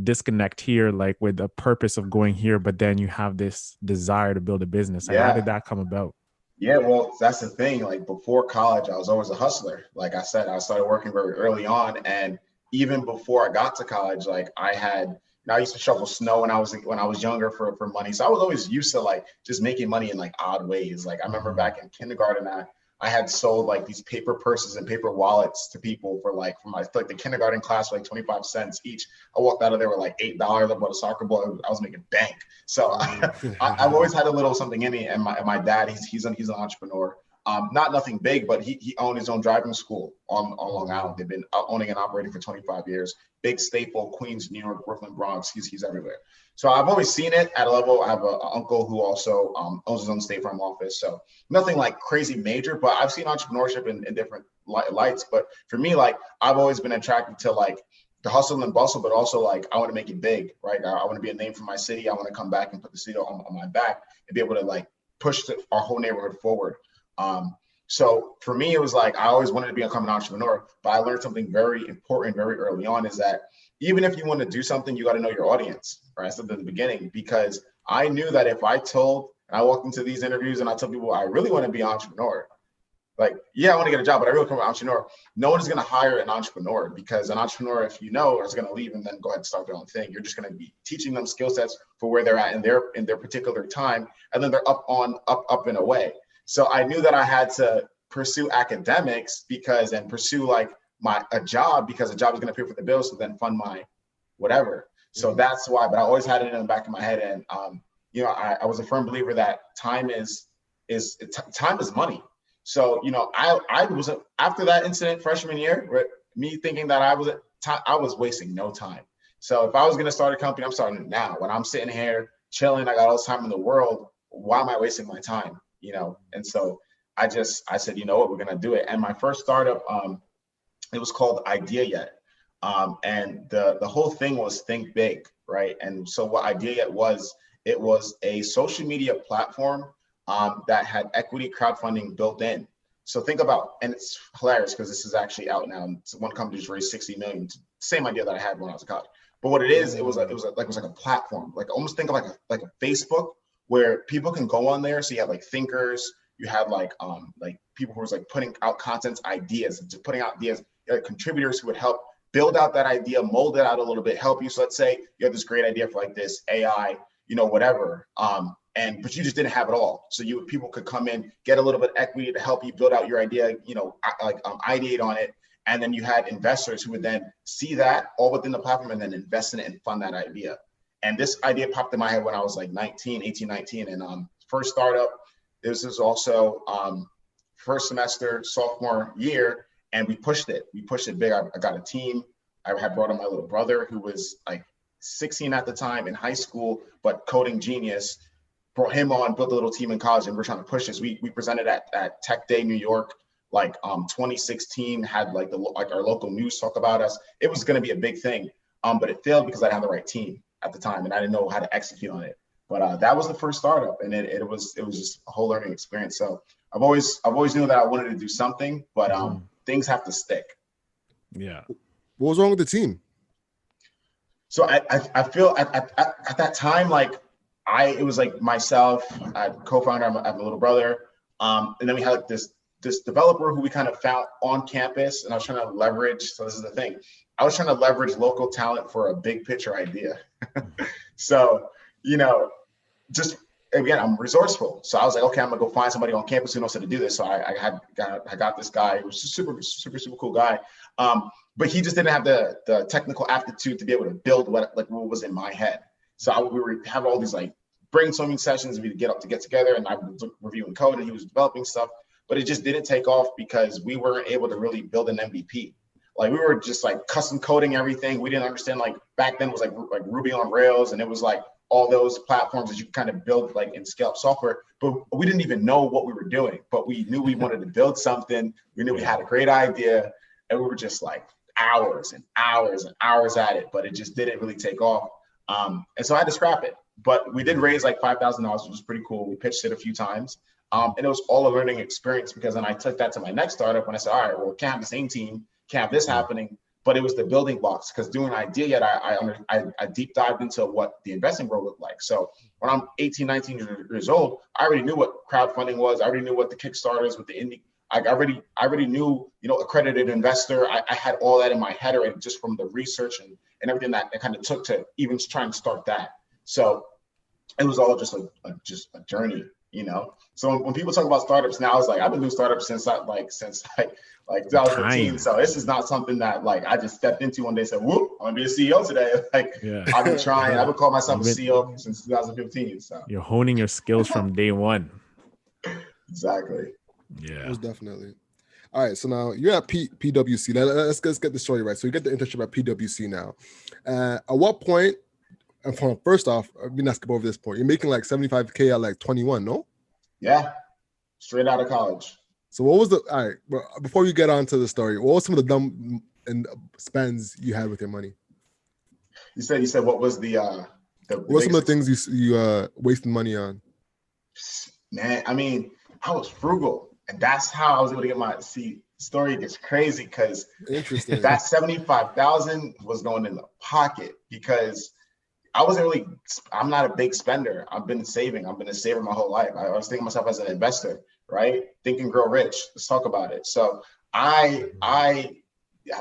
Speaker 2: disconnect here, like with the purpose of going here, but then you have this desire to build a business. Like, how did that come about?
Speaker 3: Yeah, well, that's the thing. Like before college, I was always a hustler. Like I said, I started working very early on, and even before I got to college, like I used to shovel snow when I was younger for money. So I was always used to like just making money in like odd ways. Like I remember back in kindergarten, I had sold like these paper purses and paper wallets to people for like the kindergarten class for like 25 cents each. I walked out of there with like $8. I bought a soccer ball. I was making bank. So I've always had a little something in me. And my dad, he's an entrepreneur. Not nothing big, but he owned his own driving school on Long Island. They've been owning and operating for 25 years. Big staple, Queens, New York, Brooklyn, Bronx. He's everywhere. So I've always seen it at a level. I have an uncle who also owns his own State Farm office. So nothing like crazy major, but I've seen entrepreneurship in different lights. But for me, like I've always been attracted to like the hustle and bustle, but also like I want to make it big, right? I want to be a name for my city. I want to come back and put the city on my back and be able to like push our whole neighborhood forward. So for me, it was like I always wanted to become an entrepreneur, but I learned something very important very early on is that even if you want to do something, you got to know your audience, right? I said at the beginning, because I knew that if I walked into these interviews and I tell people I really want to be an entrepreneur, like, yeah, I want to get a job, but I really become an entrepreneur. No one is going to hire an entrepreneur because an entrepreneur, if you know, is going to leave and then go ahead and start their own thing. You're just going to be teaching them skill sets for where they're at in their particular time, and then they're up and away. So I knew that I had to pursue academics and pursue like a job because a job is going to pay for the bills to then fund my whatever. So that's why. But I always had it in the back of my head, and I was a firm believer that time is money. So, I was after that incident freshman year, me thinking that I was wasting no time. So if I was going to start a company, I'm starting it now. When I'm sitting here chilling, I got all this time in the world. Why am I wasting my time? And so I said, you know what, we're going to do it. And my first startup, it was called Idea Yet. And the whole thing was think big, right? And so what Idea Yet was, it was a social media platform that had equity crowdfunding built in. So think about, and it's hilarious because this is actually out now. One company just raised 60 million. Same idea that I had when I was a college. But what it is, it was like a platform. Like almost think of like a Facebook where people can go on there. So you have like thinkers, you have like people who was like putting out content ideas, just putting out ideas, contributors who would help build out that idea, mold it out a little bit, help you. So let's say you have this great idea for like this AI, whatever. But you just didn't have it all. So people could come in, get a little bit of equity to help you build out your idea, ideate on it. And then you had investors who would then see that all within the platform and then invest in it and fund that idea. And this idea popped in my head when I was like 19. And first startup, this is also first semester, sophomore year, and we pushed it. We pushed it big. I got a team. I had brought in my little brother who was like 16 at the time in high school, but coding genius. Brought him on, built a little team in college, and we're trying to push this. We presented at Tech Day, New York, 2016, had like our local news talk about us. It was going to be a big thing, but it failed because I didn't have the right team at the time, and I didn't know how to execute on it. But that was the first startup, and it was just a whole learning experience. So I've always knew that I wanted to do something, but things have to stick.
Speaker 2: Yeah.
Speaker 1: What was wrong with the team?
Speaker 3: So I feel at that time, like it was like myself, co-founder, I have a little brother, and then we had like this developer who we kind of found on campus, and I was trying to leverage. So this is the thing, I was trying to leverage local talent for a big picture idea. So just again, I'm resourceful. So I was like, okay, I'm gonna go find somebody on campus who knows how to do this. So I got this guy who was a super cool guy. But he just didn't have the technical aptitude to be able to build what was in my head. So we were having all these like brainstorming sessions. We'd get together, and I was reviewing code, and he was developing stuff. But it just didn't take off because we weren't able to really build an MVP. Like we were just like custom coding everything. We didn't understand, like back then it was like Ruby on Rails, and it was like all those platforms that you kind of build like and scale up software. But we didn't even know what we were doing. But we knew we wanted to build something. We knew we had a great idea, and we were just like hours and hours and hours at it. But it just didn't really take off. And so I had to scrap it. But we did raise like $5,000, which was pretty cool. We pitched it a few times. And it was all a learning experience because then I took that to my next startup and I said, all right, well, we can't have the same team, can't have this happening. but it was the building blocks, because doing an idea yet, I deep dived into what the investing world looked like. So when I'm 18, 19 years old, I already knew what crowdfunding was. I already knew what the Kickstarters with the indie. I already knew, accredited investor. I had all that in my head already, just from the research and everything that it kind of took to even try and start that. So it was all just a journey, So when people talk about startups now, I was like, I've been doing startups since 2015. So this is not something that I just stepped into one day and said, whoop, I'm gonna be a CEO today. I've been trying. I would call myself a CEO since 2015. So
Speaker 2: you're honing your skills from day one.
Speaker 3: Exactly.
Speaker 2: Yeah.
Speaker 1: Most definitely. All right, so now you're at PwC. Let's get the story right. So you get the internship at PwC now. At what point? And first off, we can skip over this point. You're making like $75K at like 21, no?
Speaker 3: Yeah, straight out of college.
Speaker 1: So what was all right? Before we get on to the story, what was some of the dumb and spends you had with your money?
Speaker 3: You said what was the
Speaker 1: what were some of the things you wasted money on?
Speaker 3: Man, I mean, I was frugal. And that's how I was able to get story gets crazy, because
Speaker 1: interesting.
Speaker 3: That $75,000 was going in the pocket, because I'm not a big spender. I've been saving. I've been a saver my whole life. I was thinking of myself as an investor, right? Think and grow rich. Let's talk about it. So I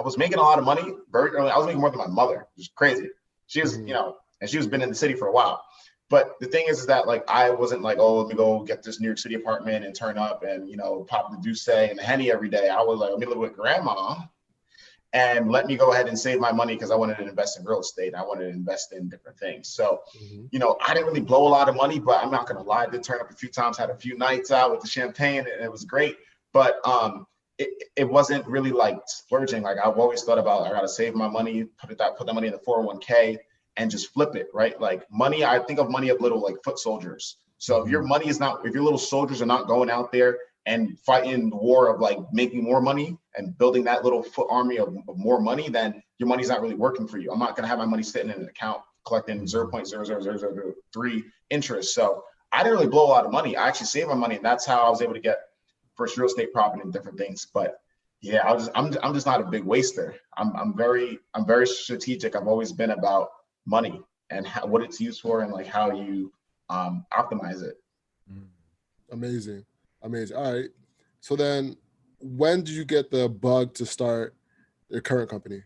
Speaker 3: was making a lot of money very early. I was making more than my mother, which is crazy. She was, and she was been in the city for a while. But the thing is that I wasn't let me go get this New York City apartment and turn up and, pop the Douce and the Henny every day. I was like, let me live with grandma and let me go ahead and save my money, because I wanted to invest in real estate. I wanted to invest in different things. So, I didn't really blow a lot of money, but I'm not going to lie. I did turn up a few times, had a few nights out with the champagne, and it was great. But it wasn't really splurging. I've always thought about, I got to save my money, put that money in the 401k. And just flip it, right? Money, I think of money of little foot soldiers. So if your little soldiers are not going out there and fighting the war of making more money and building that little foot army of more money, then your money's not really working for you. I'm not gonna have my money sitting in an account collecting 0.00003 interest. So I didn't really blow a lot of money. I actually saved my money, and that's how I was able to get first real estate property and different things. But yeah, I'm just not a big waster. I'm very strategic. I've always been about money and what it's used for, and how you optimize it.
Speaker 1: Amazing. All right. So then, when did you get the bug to start your current company?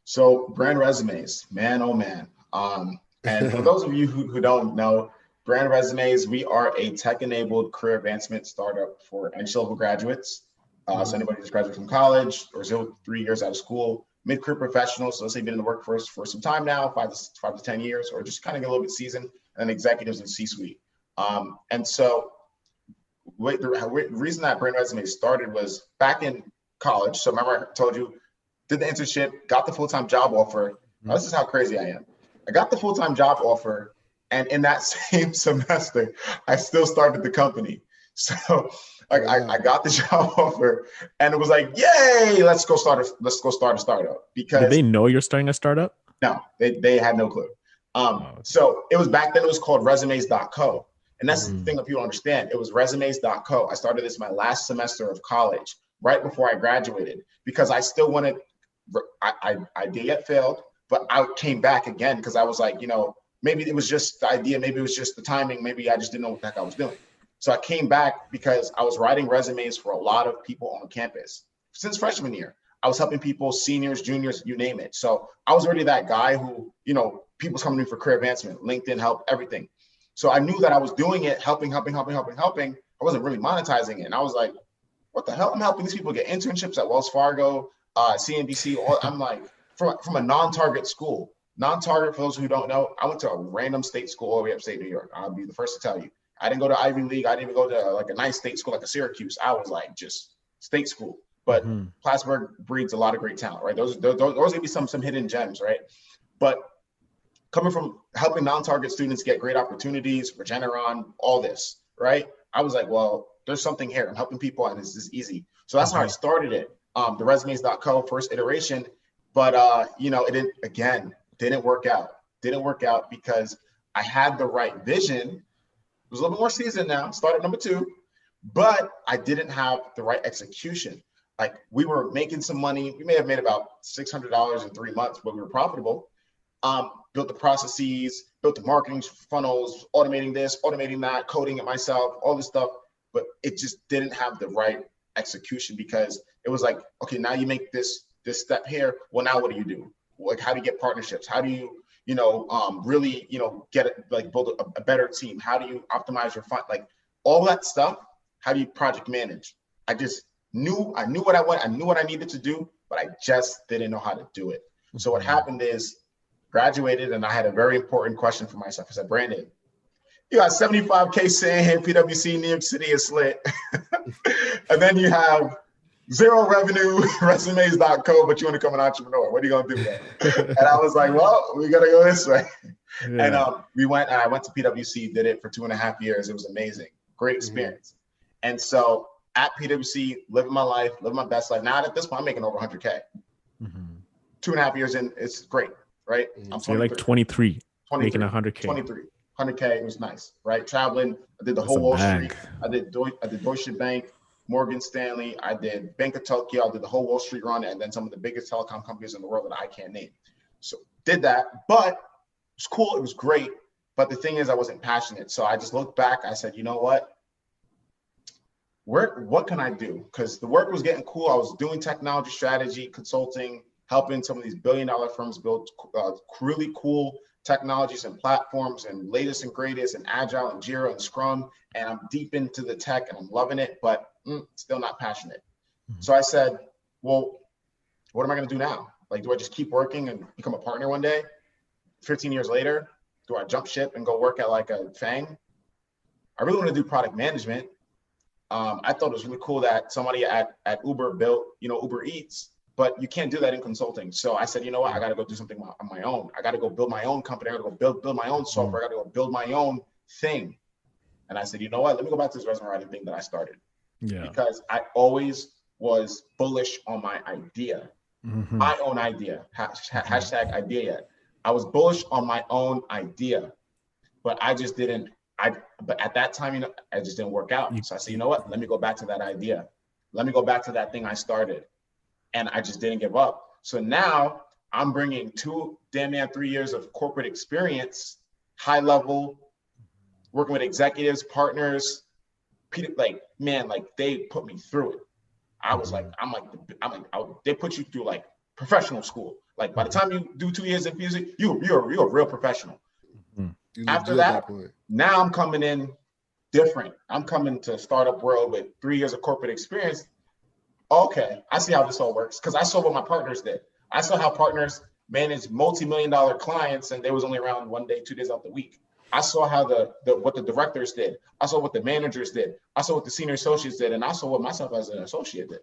Speaker 3: So BrandResumes, man, oh man. And for those of you who don't know, BrandResumes, we are a tech-enabled career advancement startup for entry-level graduates. So anybody just graduated from college or 3 years out of school, mid-career professionals, so let's say you've been in the workforce for some time now, 5 to 10 years, or just kind of get a little bit seasoned, and executives in C-suite. And so the reason that BrandResumes started was back in college. So remember I told you, did the internship, got the full-time job offer. Now, this is how crazy I am. I got the full-time job offer, and in that same semester, I still started the company. So I got the job offer, and it was yay, let's go start a startup. Because
Speaker 2: did they know you're starting a startup?
Speaker 3: No, they had no clue. So it was back then, it was called resumes.co. And that's the thing that people understand. It was resumes.co. I started this my last semester of college, right before I graduated, because I still wanted, I did get failed, but I came back again because I was maybe it was just the idea, maybe it was just the timing, maybe I just didn't know what the heck I was doing. So I came back because I was writing resumes for a lot of people on campus since freshman year. I was helping people, seniors, juniors, you name it. So I was already that guy who, people's coming in for career advancement, LinkedIn help, everything. So I knew that I was doing it, helping. I wasn't really monetizing it. And I was like, what the hell? I'm helping these people get internships at Wells Fargo, CNBC. I'm from a non-target school. Non-target, for those who don't know, I went to a random state school all the way upstate New York. I'll be the first to tell you. I didn't go to Ivy League. I didn't even go to a nice state school like a Syracuse. I was just state school. But Plattsburgh breeds a lot of great talent, right? Those gonna be some hidden gems, right? But coming from helping non-target students get great opportunities, Regeneron, all this, right? I was like, well, there's something here. I'm helping people, and this is easy. So that's how I started it. The resumes.co first iteration, but it didn't work out. Didn't work out because I had the right vision. It was a little bit more seasoned now, started number 2, but I didn't have the right execution. Like we were making some money. We may have made about $600 in 3 months, but we were profitable. Built the processes, built the marketing funnels, automating this, automating that, coding it myself, all this stuff. But it just didn't have the right execution because it was like, okay, now you make this step here. Well, now what do you do? Like, how do you get partnerships? How do you, really, get it, like build a better team? How do you optimize your fund? Like all that stuff. How do you project manage? I knew what I want. I knew what I needed to do, but I just didn't know how to do it. So what happened is graduated and I had a very important question for myself. I said, Brandon, you got 75K sitting here, PwC, New York City is lit. And then you have zero revenue, resumes.co, but you want to become an entrepreneur. What are you going to do, man? And I was like, well, we got to go this way. Yeah. And I went to PwC, did it for 2.5 years. It was amazing. Great experience. And so at PwC, living my life, living my best life. Now at this point, I'm making over 100K. 2.5 years in, it's great, right?
Speaker 2: So you're like 23, making 100K.
Speaker 3: 23, 100K. It was nice, right? Traveling. I did the whole Wall Street. I did Deutsche Bank, Morgan Stanley. I did Bank of Tokyo. I did the whole Wall Street run, and then some of the biggest telecom companies in the world that I can't name. So did that, but it was cool. It was great. But the thing is, I wasn't passionate. So I just looked back. I said, you know what? What can I do? Because the work was getting cool. I was doing technology strategy, consulting, helping some of these billion-dollar firms build really cool technologies and platforms and latest and greatest and Agile and Jira and Scrum. And I'm deep into the tech and I'm loving it, but still not passionate. So I said, well, what am I going to do now? Like, do I just keep working and become a partner one day? 15 years later, do I jump ship and go work at like a FANG? I really want to do product management. I thought it was really cool that somebody at Uber built, Uber Eats, but you can't do that in consulting. So I said, you know what? I got to go do something on my own. I got to go build my own company. I got to go build my own software. I got to go build my own thing. And I said, you know what? Let me go back to this resume writing thing that I started. Yeah. Because I always was bullish on my idea, my own idea, hashtag idea yet. I was bullish on my own idea, but I just didn't. But at that time, I just didn't work out. So I said, you know what? Let me go back to that idea. Let me go back to that thing I started. And I just didn't give up. So now I'm bringing 3 years of corporate experience, high level, working with executives, partners. They put me through it. I was like, they put you through like professional school. Like by the time you do 2 years in music, you're a real professional. After that, now I'm coming in different. I'm coming to startup world with 3 years of corporate experience. Okay, I see how this all works because I saw what my partners did. I saw how partners managed multi-million-dollar clients and they was only around 1 day, 2 days out the week. I saw how what the directors did. I saw what the managers did. I saw what the senior associates did, and I saw what myself as an associate did.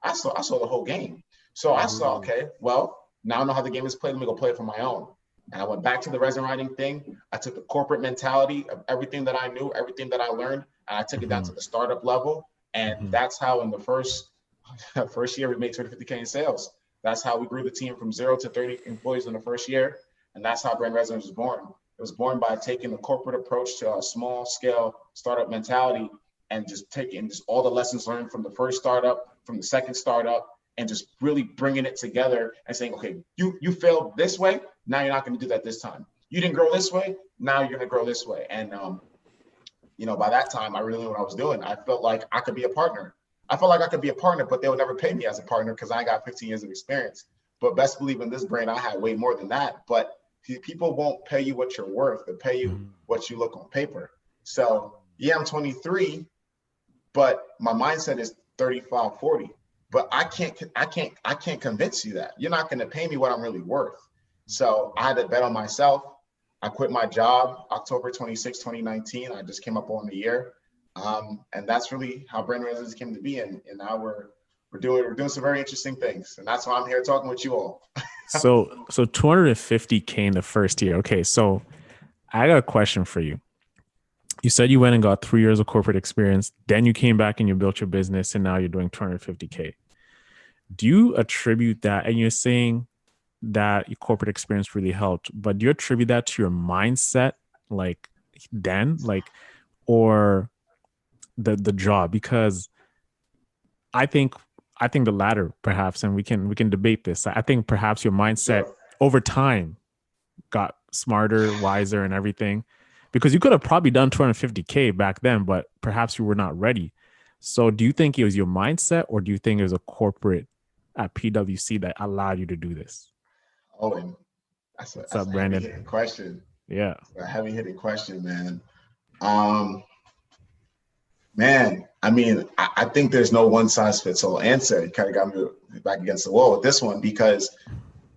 Speaker 3: I saw the whole game. So I saw, okay, well, now I know how the game is played. Let me go play it for my own. And I went back to the resume writing thing. I took the corporate mentality of everything that I knew, everything that I learned, and I took it down to the startup level. And that's how in the first year we made 250K in sales. That's how we grew the team from 0 to 30 employees in the first year. And that's how BrandResumes was born. It was born by taking the corporate approach to a small scale startup mentality and just taking just all the lessons learned from the first startup, from the second startup, and just really bringing it together and saying, okay, you failed this way. Now you're not going to do that this time. You didn't grow this way. Now you're going to grow this way. And, by that time, I really knew what I was doing. I felt like I could be a partner. But they would never pay me as a partner because I got 15 years of experience. But best believe in this brain, I had way more than that. But people won't pay you what you're worth. They pay you what you look on paper. So yeah, I'm 23, but my mindset is 35, 40. But I can't convince you that. You're not going to pay me what I'm really worth. So I had to bet on myself. I quit my job October 26, 2019. I just came up on the year. And that's really how BrandResumes came to be. And now we're doing some very interesting things. And that's why I'm here talking with you all.
Speaker 2: So 250K in the first year. Okay, so I got a question for you. You said you went and got 3 years of corporate experience. Then you came back and you built your business, and now you're doing 250K. Do you attribute that? And you're saying that your corporate experience really helped, but do you attribute that to your mindset, or the job? Because I think I think the latter, perhaps, and we can debate this. I think perhaps your mindset over time got smarter, wiser, and everything, because you could have probably done 250K back then, but perhaps you were not ready. So, do you think it was your mindset, or do you think it was a corporate at PwC that allowed you to do this?
Speaker 3: Oh, and that's
Speaker 2: What's
Speaker 3: a
Speaker 2: up,
Speaker 3: heavy
Speaker 2: Brandon?
Speaker 3: hitting question.
Speaker 2: Yeah.
Speaker 3: A heavy hitting question, man. Man, I mean, I think there's no one size fits all answer. You kind of got me back against the wall with this one, because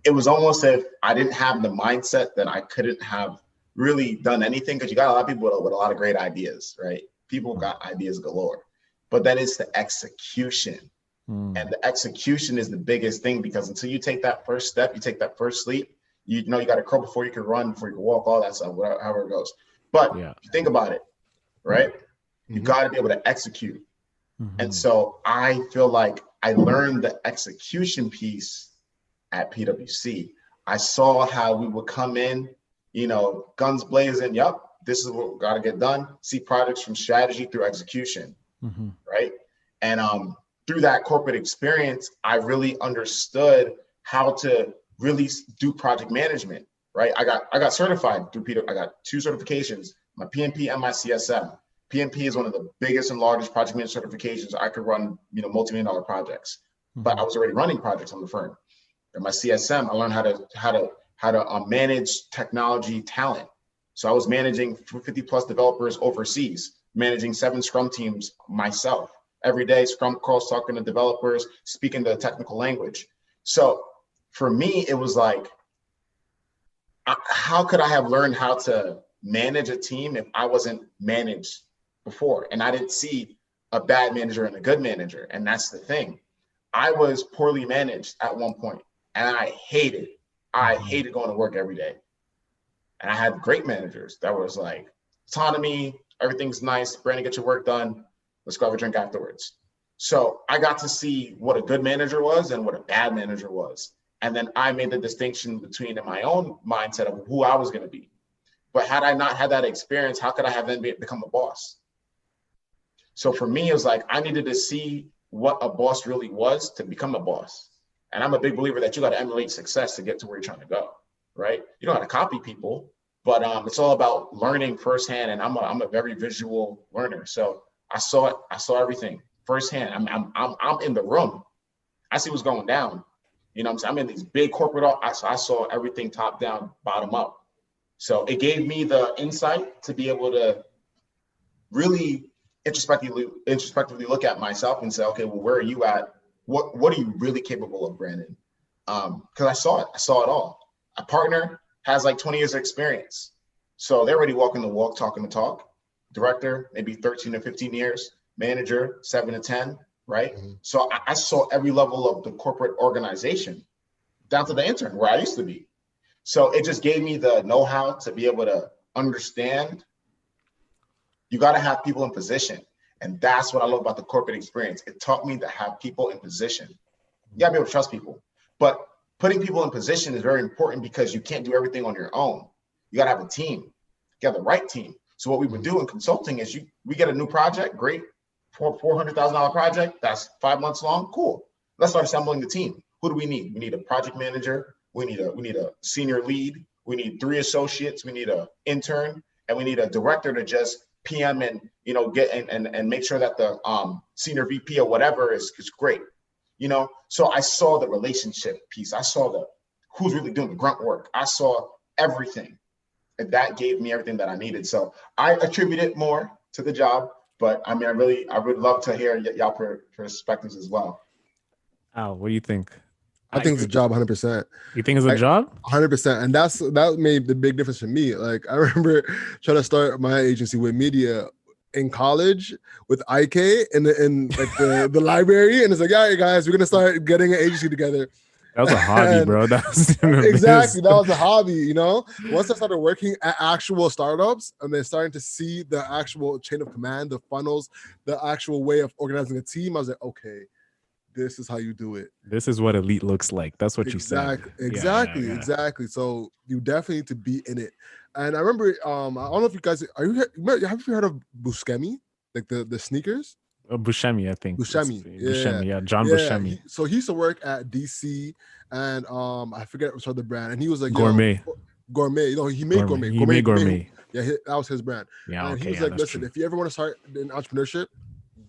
Speaker 3: it was almost if I didn't have the mindset that I couldn't have really done anything, because you got a lot of people with a lot of great ideas, right? People got ideas galore, but then it's the execution. And the execution is the biggest thing, because until you take that first step, you take that first leap, you know, you got to crawl before you can run, before you can walk, all that stuff, whatever, however it goes. But if you think about it, right? You got to be able to execute. And so I feel like I learned the execution piece at PwC. I saw how we would come in, you know, guns blazing. Yep, this is what we got to get done. See projects from strategy through execution, right? And through that corporate experience, I really understood how to really do project management, right? I got certified through PwC. I got 2 certifications, my PMP and my CSM. PMP is one of the biggest and largest project management certifications. I could run, you know, multi-million-dollar projects, but I was already running projects on the firm. And my CSM, I learned how to manage technology talent. So I was managing 50 plus developers overseas, managing 7 Scrum teams myself. Every day, Scrum calls, talking to developers, speaking the technical language. So for me, it was like, how could I have learned how to manage a team if I wasn't managed before? And I didn't see a bad manager and a good manager. And that's the thing. I was poorly managed at one point, and I hated going to work every day. And I had great managers that was like, autonomy, everything's nice, Brandon, get your work done, let's go have a drink afterwards. So I got to see what a good manager was and what a bad manager was. And then I made the distinction between in my own mindset of who I was going to be. But had I not had that experience, how could I have then become a boss? So for me, it was like, I needed to see what a boss really was to become a boss. And I'm a big believer that you got to emulate success to get to where you're trying to go, right? You don't have to copy people, but it's all about learning firsthand. And I'm a very visual learner. So I saw it. I saw everything firsthand. I'm in the room. I see what's going down. You know what I'm saying? I'm in these big corporate, I saw everything top down, bottom up. So it gave me the insight to be able to really introspectively look at myself and say, okay, well, where are you at? What are you really capable of, Brandon? Because I saw it all. A partner has like 20 years of experience. So they're already walking the walk, talking the talk. Director, maybe 13 or 15 years. Manager, 7 to 10, right? So I saw every level of the corporate organization down to the intern where I used to be. So it just gave me the know-how to be able to understand. You got to have people in position. And that's what I love about the corporate experience. It taught me to have people in position. You got to be able to trust people. But putting people in position is very important, because you can't do everything on your own. You got to have a team. You got the right team. So what we would do in consulting is we get a new project, great, $400,000 project, that's 5 months long, cool. Let's start assembling the team. Who do we need? We need a project manager. We need a senior lead. We need 3 associates. We need an intern, and we need a director to just PM and, you know, get and make sure that the senior VP or whatever is great. You know, so I saw the relationship piece. I saw who's really doing the grunt work. I saw everything, and that gave me everything that I needed. So I attribute it more to the job, but I mean, I would love to hear y'all perspectives as well.
Speaker 2: Al, what do you think?
Speaker 4: I think it's a job 100%.
Speaker 2: You think it's a job?
Speaker 4: 100%. And that made the big difference for me. Like, I remember trying to start my agency with media in college with IK in like the library. And it's like, yeah, guys, we're going to start getting an agency together.
Speaker 2: That was a hobby, bro.
Speaker 4: Exactly. That was a hobby, you know? Once I started working at actual startups and then starting to see the actual chain of command, the funnels, the actual way of organizing a team, I was like, okay, this is how you do it.
Speaker 2: This is what elite looks like. That's what you said.
Speaker 4: Exactly. So you definitely need to be in it. And I remember, I don't know if you guys have you heard of Buscemi, like the sneakers?
Speaker 2: Buscemi, I think.
Speaker 4: Buscemi.
Speaker 2: Buscemi, yeah, John
Speaker 4: Yeah.
Speaker 2: Buscemi.
Speaker 4: So he used to work at DC, and I forget what's the brand, and he was like,
Speaker 2: Gourmet.
Speaker 4: Yo, Gourmet. No, he made Gourmet.
Speaker 2: He made Gourmet.
Speaker 4: Yeah, that was his brand.
Speaker 2: Yeah,
Speaker 4: And he
Speaker 2: okay,
Speaker 4: was
Speaker 2: yeah,
Speaker 4: like,
Speaker 2: that's
Speaker 4: listen,
Speaker 2: true.
Speaker 4: if you ever want to start in entrepreneurship,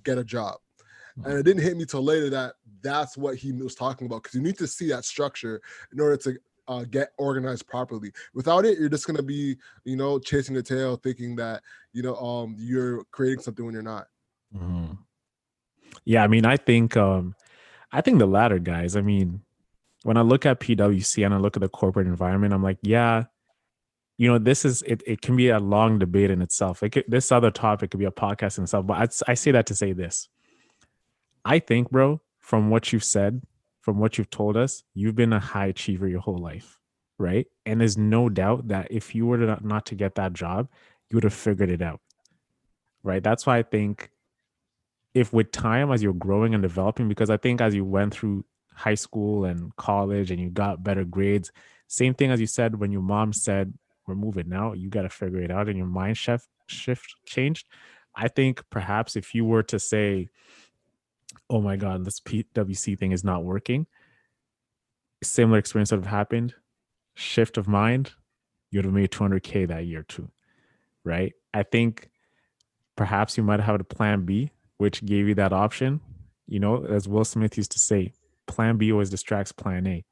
Speaker 4: get a job. And it didn't hit me till later that that's what he was talking about, because you need to see that structure in order to get organized properly. Without it, you're just going to be, chasing the tail, thinking that, you're creating something when you're not.
Speaker 2: Mm-hmm. Yeah, I mean, I think the latter, guys. I mean, when I look at PwC and I look at the corporate environment, I'm like, yeah, this is it. It can be a long debate in itself. This other topic could be a podcast in itself. But I say that to say this. I think, bro, from what you've said, from what you've told us, you've been a high achiever your whole life, right? And there's no doubt that if you were not to get that job, you would have figured it out, right? That's why I think if with time, as you're growing and developing, because I think as you went through high school and college and you got better grades, same thing as you said when your mom said, remove it now, you got to figure it out, and your mind shift changed. I think perhaps if you were to say, oh my God, this PwC thing is not working, similar experience would have happened, shift of mind, you would have made 200K that year too, right? I think perhaps you might have had a plan B, which gave you that option. As Will Smith used to say, plan B always distracts plan A,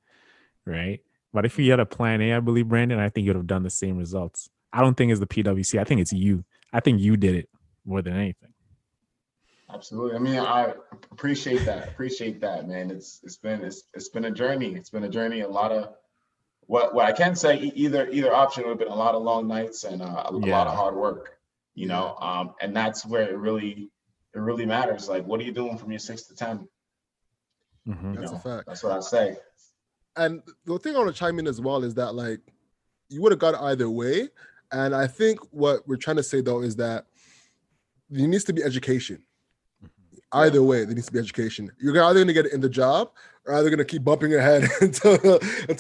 Speaker 2: right? But if you had a plan A, I believe, Brandon, I think you'd have done the same results. I don't think it's the PwC. I think it's you. I think you did it more than anything.
Speaker 3: Absolutely. I mean, I appreciate that, man. It's been a journey. It's been a journey. A lot of what I can say. Either option would have been a lot of long nights and a lot of hard work. And that's where it really matters. Like, what are you doing from your 6 to 10?
Speaker 2: Mm-hmm.
Speaker 4: That's a fact.
Speaker 3: That's what I say.
Speaker 4: And the thing I want to chime in as well is that, like, you would have got it either way. And I think what we're trying to say, though, is that there needs to be education. Either way, there needs to be education. You're either going to get it in the job, or either going to keep bumping your head until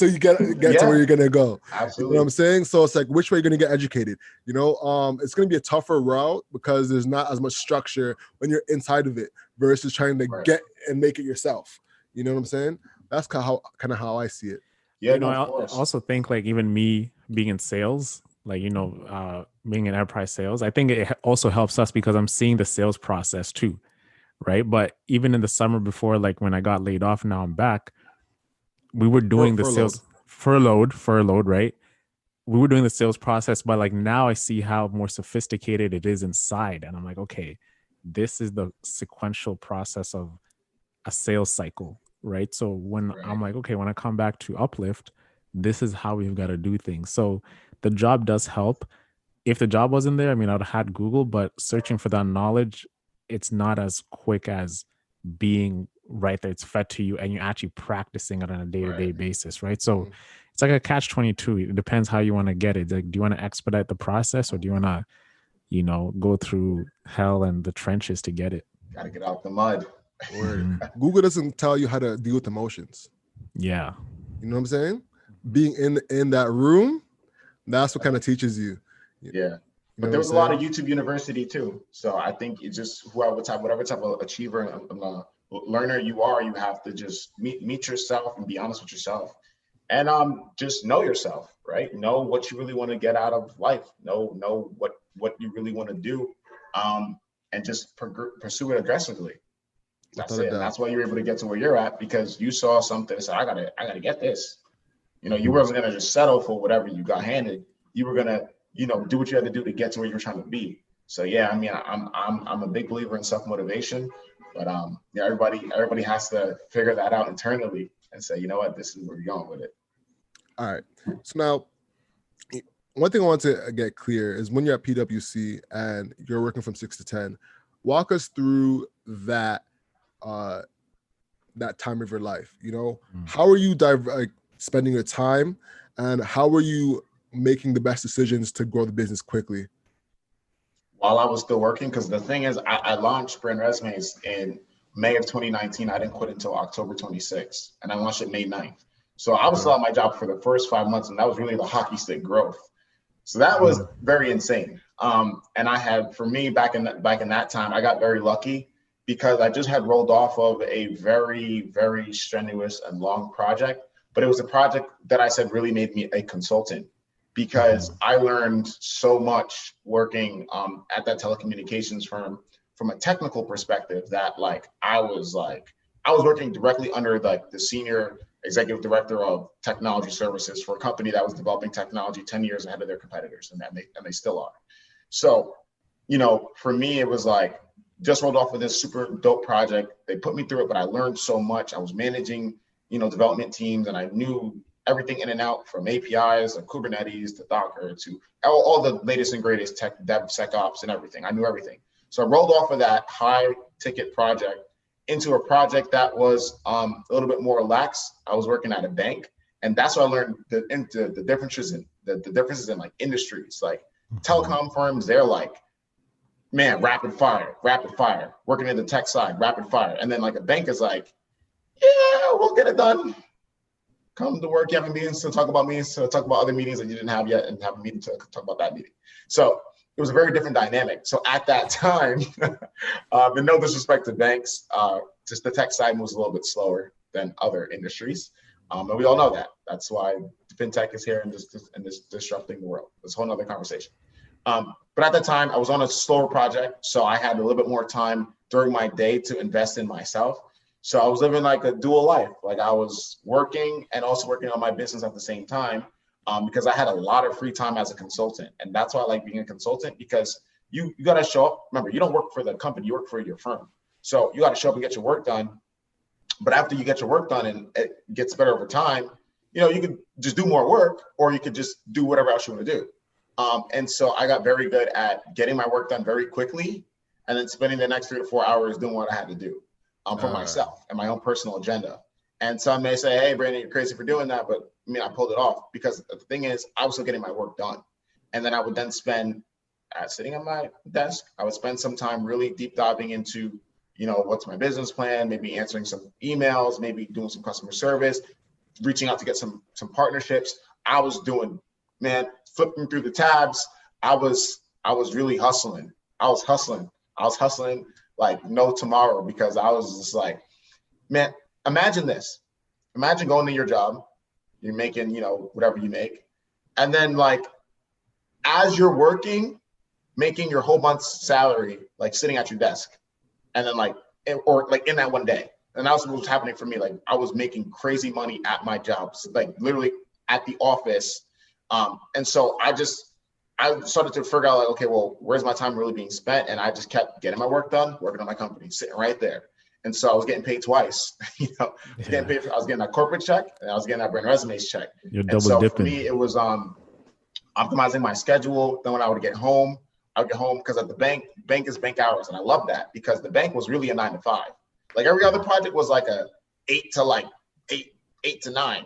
Speaker 4: you get to where you're going to go.
Speaker 3: Absolutely.
Speaker 4: You know what I'm saying? So it's like, which way you're going to get educated? It's going to be a tougher route because there's not as much structure when you're inside of it versus trying to get and make it yourself. You know what I'm saying? That's kind of how I see it.
Speaker 3: Yeah,
Speaker 2: I also think, like, even me being in sales, like, being in enterprise sales, I think it also helps us because I'm seeing the sales process too. Right. But even in the summer before, like when I got laid off, now I'm back, we were doing the sales furloughed, right? We were doing the sales process, but like now I see how more sophisticated it is inside. And I'm like, okay, this is the sequential process of a sales cycle, right? So when I'm like, okay, when I come back to Uplift, this is how we've got to do things. So the job does help. If the job wasn't there, I mean, I'd have had Google, but searching for that knowledge, it's not as quick as being right there. It's fed to you and you're actually practicing it on a day-to-day basis, right? So it's like a catch-22. It depends how you want to get it. Like, do you want to expedite the process, or do you want to, go through hell and the trenches to get it?
Speaker 3: Got to get out the mud.
Speaker 4: Google doesn't tell you how to deal with emotions.
Speaker 2: Yeah.
Speaker 4: You know what I'm saying? Being in that room, that's what kind of teaches you.
Speaker 3: Yeah. But there was a lot of YouTube University too. So I think it just whatever type of achiever and learner you are, you have to just meet yourself and be honest with yourself, and just know yourself, right? Know what you really want to get out of life. Know what you really want to do, and just pursue it aggressively. That's it. And that's why you're able to get to where you're at, because you saw something and said, I gotta get this. You wasn't gonna just settle for whatever you got handed. You were gonna do what you had to do to get to where you're trying to be. So yeah, I mean, I'm a big believer in self-motivation, but everybody has to figure that out internally and say, you know what, this is where you're going with it.
Speaker 4: All right. So now, one thing I want to get clear is when you're at PwC and you're working from 6 to 10, walk us through that time of your life. How are you spending your time, and how are you making the best decisions to grow the business quickly?
Speaker 3: While I was still working, because the thing is, I launched BrandResumes in May of 2019. I didn't quit until October 26th, and I launched it May 9th. So I was still at my job for the first 5 months, and that was really the hockey stick growth. So that was very insane. And I had, for me, back in that time, I got very lucky because I just had rolled off of a very, very strenuous and long project. But it was a project that I said really made me a consultant, because I learned so much working at that telecommunications firm from a technical perspective, that like I was working directly under like the senior executive director of technology services for a company that was developing technology 10 years ahead of their competitors, and they still are. So, you know, for me, it was like, just rolled off of this super dope project. They put me through it, but I learned so much. I was managing, you know, development teams, and I knew everything in and out, from APIs and Kubernetes to Docker to all the latest and greatest tech, DevSecOps and everything. I knew everything. So I rolled off of that high ticket project into a project that was a little bit more lax. I was working at a bank, and that's where I learned the differences in like industries. Like telecom firms, they're like, man, rapid fire. Working in the tech side, rapid fire. And then like a bank is like, yeah, we'll get it done. Come to work, you have meetings to talk about other meetings that you didn't have yet, and have a meeting to talk about that meeting. So it was a very different dynamic. So at that time, and no disrespect to banks, just the tech side moves a little bit slower than other industries. And we all know that. That's why fintech is here and this disrupting the world. That's a whole nother conversation. But at that time, I was on a slower project, so I had a little bit more time during my day to invest in myself. So I was living like a dual life. Like I was working and also working on my business at the same time, because I had a lot of free time as a consultant. And that's why I like being a consultant, because you got to show up. Remember, you don't work for the company, you work for your firm. So you got to show up and get your work done. But after you get your work done and it gets better over time, you know, you can just do more work, or you could just do whatever else you want to do. And so I got very good at getting my work done very quickly, and then spending the next 3 to 4 hours doing what I had to do for myself and my own personal agenda. And some may say, hey, Brandon, you're crazy for doing that. But I mean, I pulled it off, because the thing is, I was still getting my work done. And then I would then spend sitting at my desk, I would spend some time really deep diving into, you know, what's my business plan, maybe answering some emails, maybe doing some customer service, reaching out to get some partnerships. I was doing, man, flipping through the tabs. I was really hustling. I was hustling like no tomorrow, because I was just like, man, imagine this. Imagine going to your job, you're making, you know, whatever you make. And then like, as you're working, making your whole month's salary, like sitting at your desk. And then like, or like in that one day. And that's what was happening for me. Like I was making crazy money at my jobs, like literally at the office. And so I started to figure out like, okay, well, where's my time really being spent? And I just kept getting my work done, working on my company, sitting right there. And so I was getting paid twice. You know, I was getting that corporate check, and I was getting that BrandResumes check.
Speaker 2: You're
Speaker 3: and so
Speaker 2: dipping.
Speaker 3: For me, it was optimizing my schedule. Then when I would get home, because at the bank is bank hours, and I love that, because the bank was really a 9 to 5. Like every other project was like a 8 to 9,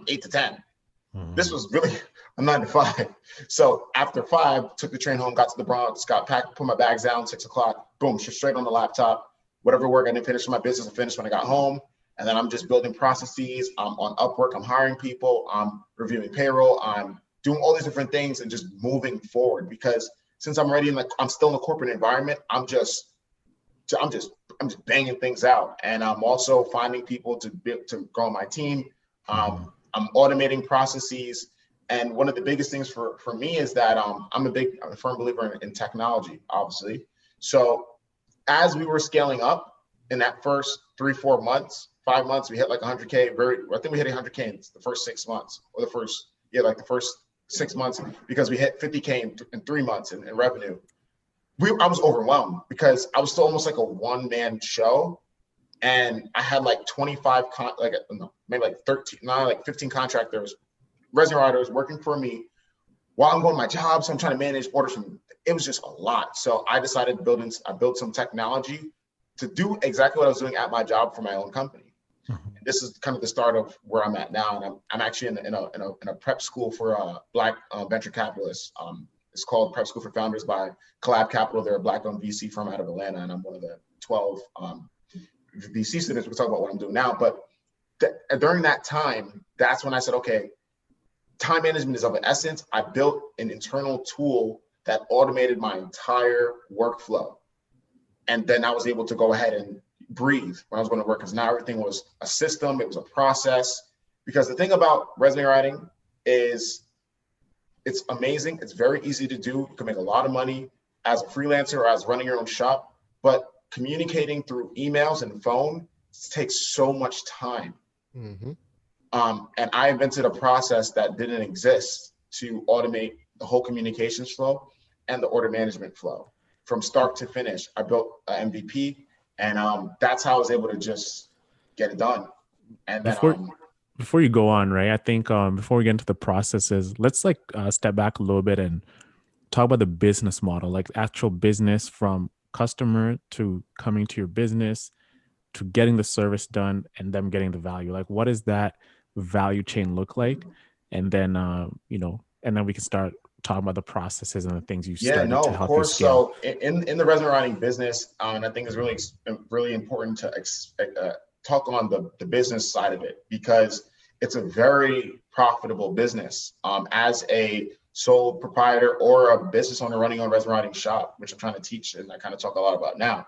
Speaker 3: 8 to 10. Mm-hmm. This was really a 9 to 5. So after 5, took the train home, got to the Bronx, got packed, put my bags down, 6 o'clock, boom, straight on the laptop. Whatever work I didn't finish for my business, I finished when I got home. And then I'm just building processes. I'm on Upwork, I'm hiring people, I'm reviewing payroll, I'm doing all these different things and just moving forward. Because since I'm still in the corporate environment, I'm just banging things out. And I'm also finding people to grow my team. I'm automating processes. And one of the biggest things for me is that I'm a firm believer in technology, obviously. So as we were scaling up in that first 3-4 months, 5 months, we hit like 100K. I think we hit 100K in the first 6 months, or the first 6 months, because we hit 50K in 3 months in revenue. I was overwhelmed, because I was still almost like a one-man show. And I had like 15 contractors, resume writers working for me while I'm going to my job. So I'm trying to manage orders it was just a lot. So I decided I built some technology to do exactly what I was doing at my job for my own company. Mm-hmm. And this is kind of the start of where I'm at now. And I'm actually in a prep school for Black venture capitalists. It's called Prep School for Founders by Collab Capital. They're a Black-owned VC firm out of Atlanta, and I'm one of the 12 VC students. We'll talk about what I'm doing now. But during that time, that's when I said, okay, time management is of the essence. I built an internal tool that automated my entire workflow. And then I was able to go ahead and breathe when I was going to work, because now everything was a system, it was a process. Because the thing about resume writing is it's amazing. It's very easy to do. You can make a lot of money as a freelancer or as running your own shop, but communicating through emails and phone takes so much time.
Speaker 4: Mm-hmm.
Speaker 3: And I invented a process that didn't exist to automate the whole communications flow and the order management flow from start to finish. I built an MVP, and that's how I was able to just get it done. And then
Speaker 2: before you go on, right? I think before we get into the processes, let's like step back a little bit and talk about the business model, like actual business from customer to coming to your business to getting the service done and them getting the value. Like, what does that value chain look like? And then, and then we can start talking about the processes and the things you started to
Speaker 3: of
Speaker 2: help
Speaker 3: course.
Speaker 2: you scale.
Speaker 3: So in the resume writing business, and I think it's really important to talk on the business side of it, because it's a very profitable business. As a sole proprietor or a business owner running a resume writing shop, which I'm trying to teach and I kind of talk a lot about now.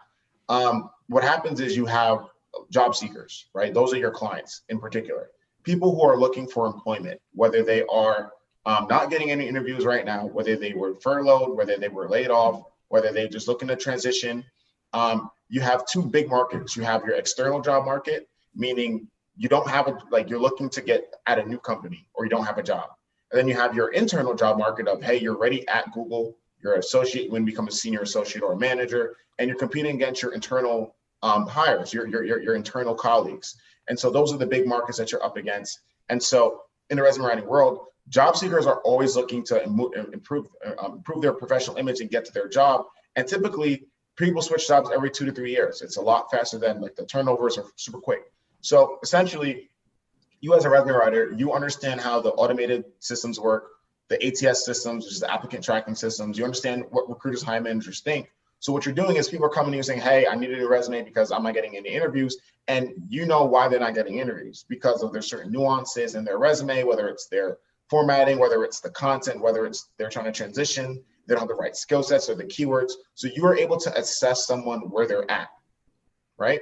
Speaker 3: What happens is you have job seekers, right? Those are your clients in particular. People who are looking for employment, whether they are not getting any interviews right now, whether they were furloughed, whether they were laid off, whether they're just looking to transition. You have two big markets. You have your external job market, meaning you don't have you're looking to get at a new company or you don't have a job. And then you have your internal job market of, hey, you're ready at Google, you're an associate when you become a senior associate or a manager, and you're competing against your internal hires, your internal colleagues. And so those are the big markets that you're up against. And so in the resume writing world, job seekers are always looking to improve their professional image and get to their job. And typically people switch jobs every 2 to 3 years. It's a lot faster than the turnovers are super quick. So essentially, you as a resume writer, you understand how the automated systems work, the ATS systems, which is the applicant tracking systems. You understand what recruiters, hiring managers think. So what you're doing is people are coming to you saying, hey, I need a new resume because I'm not getting any interviews. And you know why they're not getting interviews, because of there's certain nuances in their resume, whether it's their formatting, whether it's the content, whether it's they're trying to transition, they don't have the right skill sets or the keywords. So you are able to assess someone where they're at, right?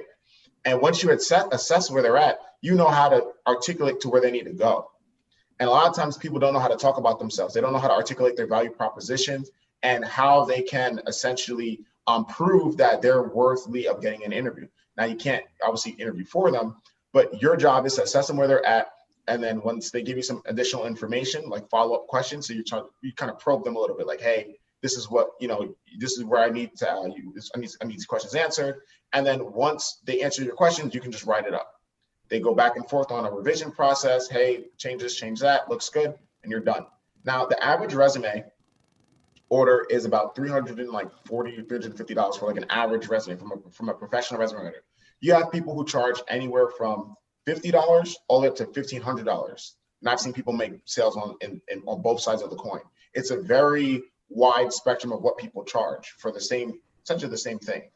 Speaker 3: And once you assess where they're at, you know how to articulate to where they need to go. And a lot of times people don't know how to talk about themselves. They don't know how to articulate their value propositions and how they can essentially prove that they're worthy of getting an interview. Now, you can't obviously interview for them, but your job is to assess them where they're at. And then once they give you some additional information, like follow-up questions, so you kind of probe them a little bit, like, hey, this is what, this is where I need to, I need these questions answered. And then once they answer your questions, you can just write it up. They go back and forth on a revision process. Hey, change this, change that, looks good, and you're done. Now, the average resume order is about $340, $350 for like an average resume from a professional resume writer. You have people who charge anywhere from $50 all the way up to $1,500. And I've seen people make sales on both sides of the coin. It's a very wide spectrum of what people charge for essentially the same thing.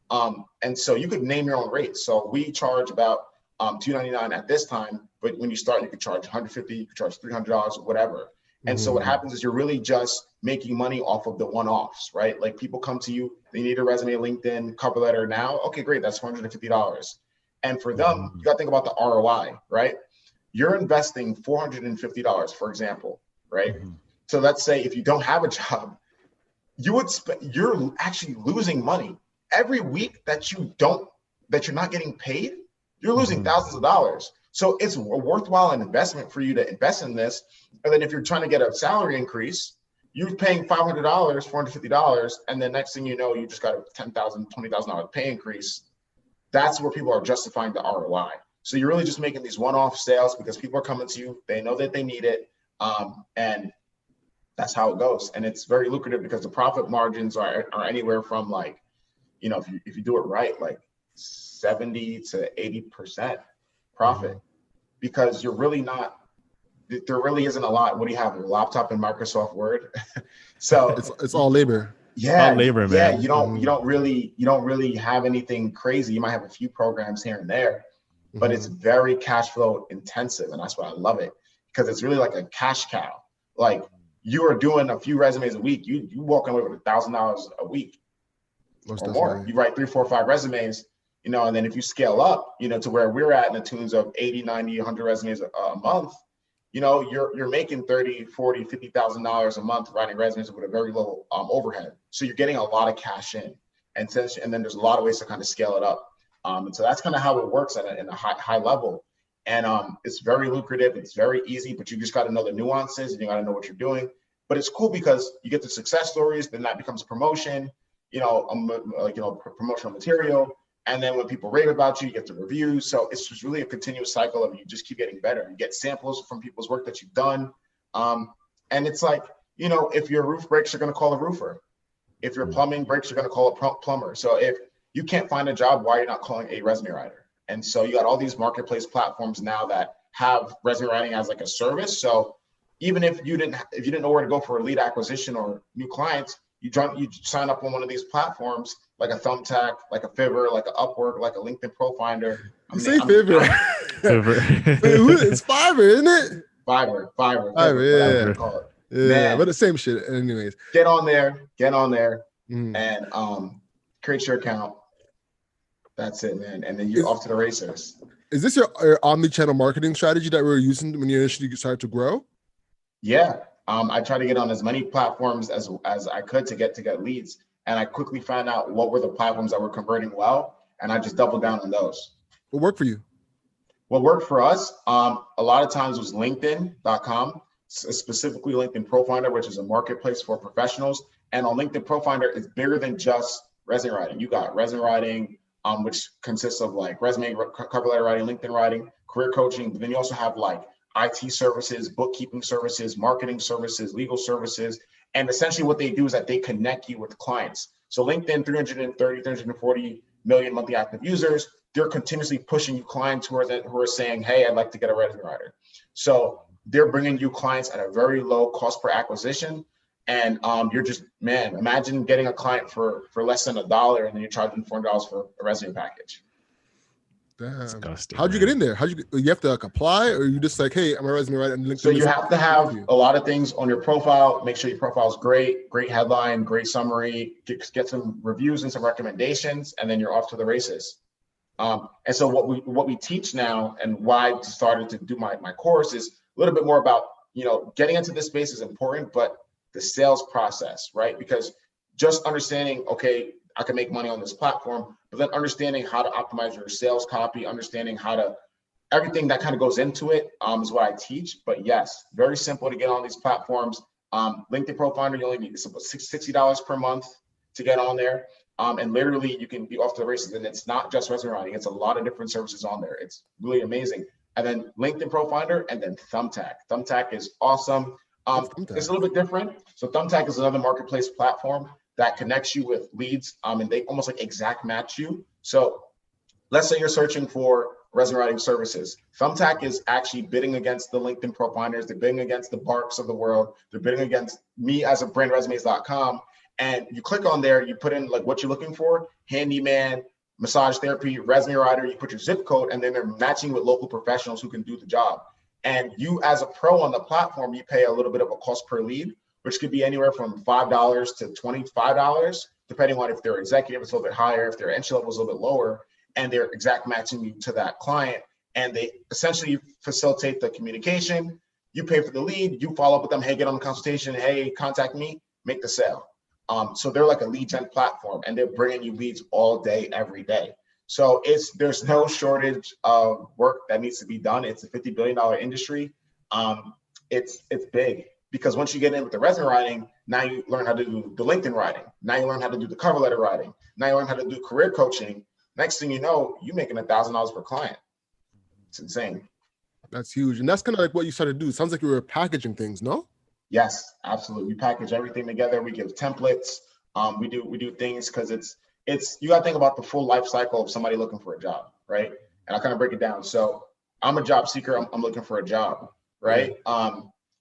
Speaker 3: And so you could name your own rates. So we charge about $299 at this time, but when you start, you could charge $150, you could charge $300, whatever. And so what happens is you're really just making money off of the one-offs, right? Like people come to you, they need a resume, LinkedIn, cover letter now. Okay, great, that's $450. And for them, you got to think about the ROI, right? You're investing $450, for example, right? So let's say if you don't have a job, you're actually losing money every week that you're not getting paid. You're losing thousands of dollars. So it's a worthwhile investment for you to invest in this. And then if you're trying to get a salary increase, you're paying $500, $450, and then next thing you know, you just got a $10,000, $20,000 pay increase. That's where people are justifying the ROI. So you're really just making these one-off sales because people are coming to you, they know that they need it, and that's how it goes. And it's very lucrative because the profit margins are anywhere from if you do it right, like 70 to 80% profit, because you're really not, there really isn't a lot. What do you have? A laptop and Microsoft Word. So
Speaker 4: it's all labor.
Speaker 3: Yeah,
Speaker 2: all labor, man.
Speaker 3: Yeah, you don't really have anything crazy. You might have a few programs here and there, but it's very cash flow intensive, and that's why I love it, because it's really like a cash cow. Like you are doing a few resumes a week, you walking away with $1,000 a week or more. You write 3, 4, 5 resumes, and then if you scale up, to where we're at in the tunes of 80, 90, 100 resumes a month, you're making $30,000, $40,000, $50,000 a month writing resumes with a very low overhead. So you're getting a lot of cash in, and then there's a lot of ways to kind of scale it up. And so that's kind of how it works in a high level. And it's very lucrative. It's very easy, but you just got to know the nuances and you got to know what you're doing. But it's cool because you get the success stories, then that becomes promotion, promotional material. And then when people rave about you, you get the reviews. So it's just really a continuous cycle of you just keep getting better. You get samples from people's work that you've done. And it's like, if your roof breaks, you're going to call a roofer. If your plumbing breaks, you're going to call a plumber. So if you can't find a job, why are you not calling a resume writer? And so you got all these marketplace platforms now that have resume writing as like a service. So even if you didn't know where to go for a lead acquisition or new clients, you sign up on one of these platforms, like a Thumbtack, like a Fiverr, like an Upwork, like a LinkedIn Pro Finder.
Speaker 4: Say Fiverr. It's Fiverr, isn't it?
Speaker 3: Fiverr,
Speaker 4: yeah.
Speaker 3: You call it.
Speaker 4: Yeah, but the same shit. Anyways,
Speaker 3: get on there, and create your account. That's it, man. And then you're off to the races.
Speaker 4: Is this your omni-channel marketing strategy that we were using when you initially started to grow?
Speaker 3: Yeah. I tried to get on as many platforms as I could to get leads. And I quickly found out what were the platforms that were converting well. And I just doubled down on those.
Speaker 4: What worked for you?
Speaker 3: What worked for us, a lot of times was LinkedIn.com, specifically LinkedIn Pro Finder, which is a marketplace for professionals. And on LinkedIn Pro Finder, it's bigger than just resume writing. You got resume writing, which consists of like resume, cover letter writing, LinkedIn writing, career coaching. But then you also have like IT services, bookkeeping services, marketing services, legal services. And essentially what they do is that they connect you with clients. So LinkedIn, 340 million monthly active users, they're continuously pushing you clients who are saying, hey, I'd like to get a resume writer. So they're bringing you clients at a very low cost per acquisition. And you're just, man, imagine getting a client for less than $1 and then you're charging $400 for a resume package.
Speaker 4: Damn.
Speaker 2: Disgusting.
Speaker 4: How'd you get in there? You have to like apply, or you just like, hey, I'm a resume writer? And
Speaker 3: so you have to have a lot of things on your profile. Make sure your profile is great headline, great summary, get some reviews and some recommendations, and then you're off to the races. And so what we teach now, and why I started to do my course, is a little bit more about, getting into this space is important, but the sales process, right? Because just understanding, okay, I can make money on this platform, but then understanding how to optimize your sales copy, understanding everything that kind of goes into it is what I teach. But yes, very simple to get on these platforms. LinkedIn Pro Finder, you only need about $60 per month to get on there. And literally you can be off to the races. And it's not just resume writing, it's a lot of different services on there. It's really amazing. And then LinkedIn Pro Finder, and then Thumbtack. Thumbtack is awesome. It's a little bit different. So Thumbtack is another marketplace platform that connects you with leads, and they almost like exact match you. So let's say you're searching for resume writing services. Thumbtack is actually bidding against the LinkedIn Pro Finders. They're bidding against the Barks of the world. They're bidding against me as a BrandResumes.com. And you click on there, you put in like what you're looking for, handyman, massage therapy, resume writer, you put your zip code, and then they're matching with local professionals who can do the job. And you as a pro on the platform, you pay a little bit of a cost per lead, which could be anywhere from $5 to $25, depending on if they're executive, it's a little bit higher, if their entry level is a little bit lower, and they're exact matching you to that client. And they essentially facilitate the communication. You pay for the lead, you follow up with them, hey, get on the consultation, hey, contact me, make the sale. So they're like a lead gen platform, and they're bringing you leads all day, every day. So there's no shortage of work that needs to be done. It's a $50 billion industry. It's big. Because once you get in with the resume writing, now you learn how to do the LinkedIn writing. Now you learn how to do the cover letter writing. Now you learn how to do career coaching. Next thing you know, you're making $1,000 per client. It's insane.
Speaker 4: That's huge. And that's kind of like what you started to do. It sounds like you were packaging things, no?
Speaker 3: Yes, absolutely. We package everything together. We give templates. We do things because it's you got to think about the full life cycle of somebody looking for a job, right? And I'll kind of break it down. So I'm a job seeker. I'm looking for a job, right?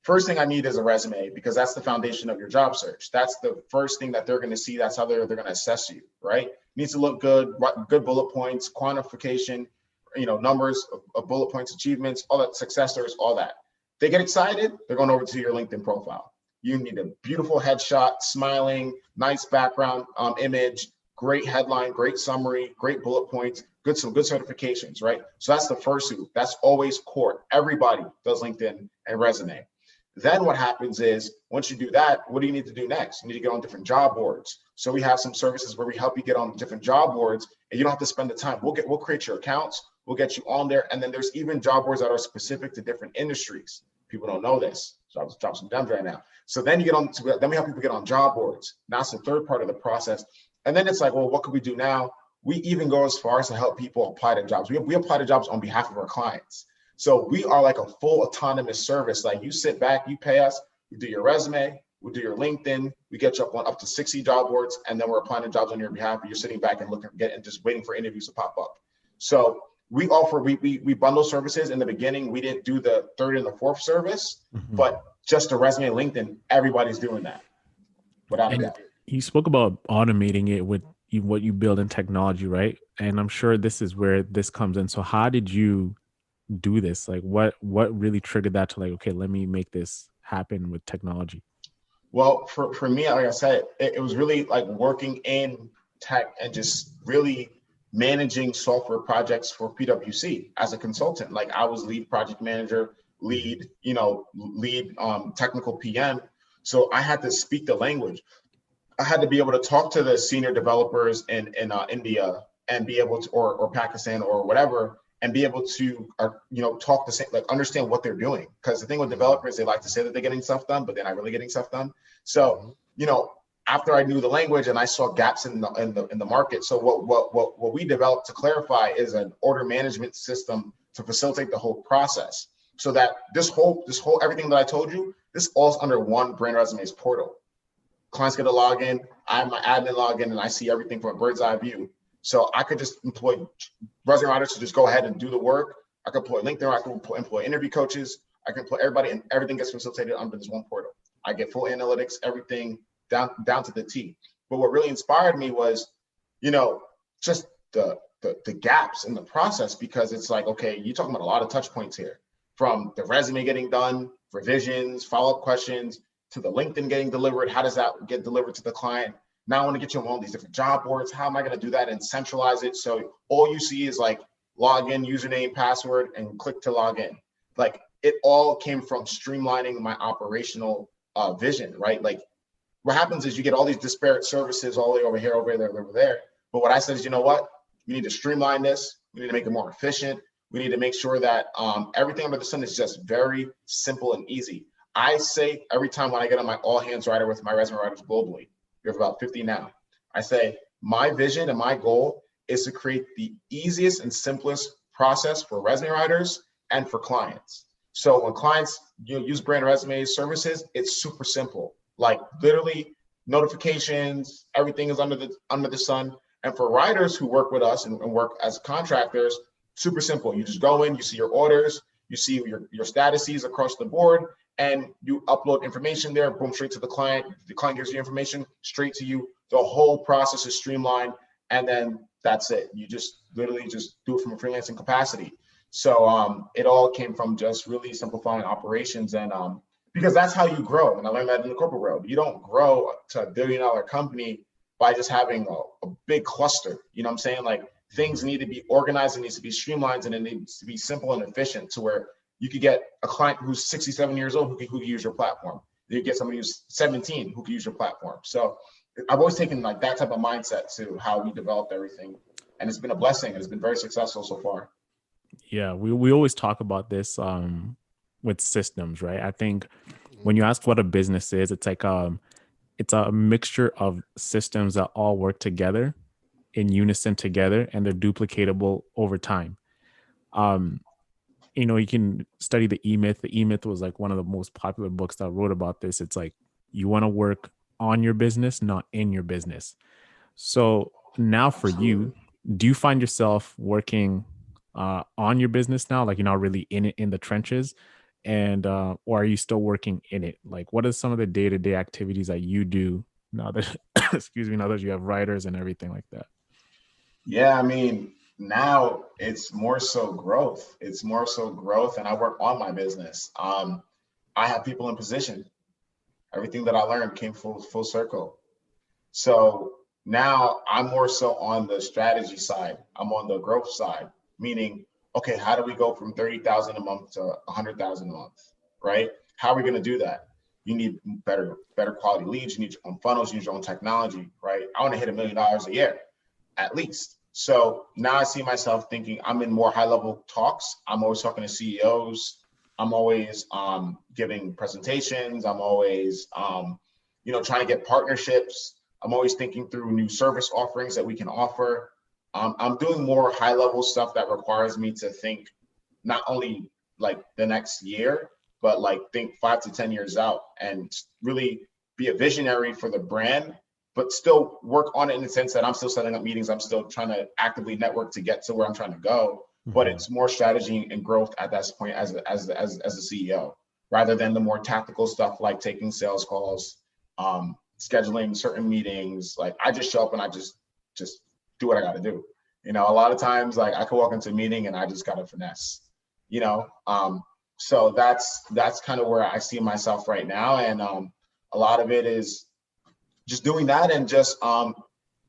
Speaker 3: First thing I need is a resume, because that's the foundation of your job search. That's the first thing that they're going to see. That's how they're going to assess you, right? It needs to look good, good bullet points, quantification, numbers of bullet points, achievements, all that, success stories, all that. They get excited, they're going over to your LinkedIn profile. You need a beautiful headshot, smiling, nice background image, great headline, great summary, great bullet points. some good certifications, right? So that's the first two. That's always core. Everybody does LinkedIn and resume. Then what happens is once you do that, what do you need to do next? You need to get on different job boards. So we have some services where we help you get on different job boards, and you don't have to spend the time. We'll create your accounts. We'll get you on there. And then there's even job boards that are specific to different industries. People don't know this. So I'll drop some gems right now. So then you get on to, then we help people get on job boards. That's the third part of the process. And then it's like, well, what could we do now? We even go as far as to help people apply to jobs. We apply to jobs on behalf of our clients. So we are like a full autonomous service. Like you sit back, you pay us, we do your resume, we do your LinkedIn, we get you up to 60 job boards, and then we're applying to jobs on your behalf. You're sitting back and looking, and just waiting for interviews to pop up. So we bundle services. In the beginning, we didn't do the third and the fourth service, but just the resume and LinkedIn, everybody's doing that. Without a doubt.
Speaker 2: You spoke about automating it with what you build in technology, right? And I'm sure this is where this comes in. So how did you do this? Like what really triggered that to like, okay, let me make this happen with technology?
Speaker 3: Well, for me, like I said, it was really like working in tech and just really managing software projects for PwC as a consultant. Like I was lead project manager, lead technical PM. So I had to speak the language. I had to be able to talk to the senior developers in India and be able to, or Pakistan or whatever, and be able to, talk the same, like understand what they're doing. Because the thing with developers, they like to say that they're getting stuff done, but they're not really getting stuff done. So, after I knew the language and I saw gaps in the market, so what we developed to clarify is an order management system to facilitate the whole process. So that this whole everything that I told you, this all's under one BrandResumes portal. Clients get a login, I have my admin login, and I see everything from a bird's eye view. So I could just employ resume writers to just go ahead and do the work. I could employ LinkedIn, I could employ interview coaches, I can employ everybody, and everything gets facilitated under this one portal. I get full analytics, everything down to the T. But what really inspired me was, just the gaps in the process, because it's like, okay, you're talking about a lot of touch points here, from the resume getting done, revisions, follow-up questions, to the LinkedIn getting delivered. How does that get delivered to the client? Now I want to get you on all these different job boards. How am I going to do that and centralize it? So all you see is like login, username, password, and click to log in. Like it all came from streamlining my operational vision, right? Like what happens is you get all these disparate services all the way over here, over there, over there. But what I said is, you know what? We need to streamline this. We need to make it more efficient. We need to make sure that everything under the sun is just very simple and easy. I say every time when I get on my all hands writer with my resume writers globally, we have about 50 now. I say my vision and my goal is to create the easiest and simplest process for resume writers and for clients. So when clients use BrandResumes services, it's super simple. Like literally notifications, everything is under the sun. And for writers who work with us and work as contractors, super simple. You just go in, you see your orders, you see your statuses across the board, and you upload information there, boom, straight to the client. The client gives you information straight to you. The whole process is streamlined, and then that's it. You just literally just do it from a freelancing capacity. So it all came from just really simplifying operations, and because that's how you grow. And I learned that in the corporate world. You don't grow to $1 billion company by just having a big cluster. You know what I'm saying? Like things need to be organized, it needs to be streamlined, and it needs to be simple and efficient to where you could get a client who's 67 years old who can use your platform. You get somebody who's 17 who can use your platform. So I've always taken like that type of mindset to how we developed everything. And it's been a blessing. It's been very successful so far.
Speaker 2: Yeah, we always talk about this with systems, right? I think when you ask what a business is, it's like it's a mixture of systems that all work together in unison together, and they're duplicatable over time. You can study the E-Myth. The E-Myth was like one of the most popular books that wrote about this. It's like you want to work on your business, not in your business. So now for you, do you find yourself working on your business now? Like you're not really in it, in the trenches, and or are you still working in it? Like what are some of the day-to-day activities that you do now that now that you have writers and everything like that?
Speaker 3: Yeah, I mean, now it's more so growth. It's more so growth, and I work on my business. I have people in position. Everything that I learned came full circle. So Now I'm more so on the strategy side. I'm on the growth side, meaning, okay, how do we go from 30,000 a month to 100,000 a month, right? How are we going to do that? You need better quality leads. You need your own funnels. You need your own technology, right? I want to hit $1 million a year, at least. So now I see myself thinking I'm in more high level talks. I'm always talking to CEOs. I'm always giving presentations. I'm always, trying to get partnerships. I'm always thinking through new service offerings that we can offer. I'm doing more high level stuff that requires me to think not only like the next year, but like think 5 to 10 years out and really be a visionary for the brand, but still work on it in the sense that I'm still setting up meetings. I'm still trying to actively network to get to where I'm trying to go. But it's more strategy and growth at that point as a CEO, rather than the more tactical stuff like taking sales calls, scheduling certain meetings. Like I just show up and I just do what I got to do. A lot of times, like I could walk into a meeting and I just got to finesse. So that's kind of where I see myself right now, and a lot of it is just doing that and just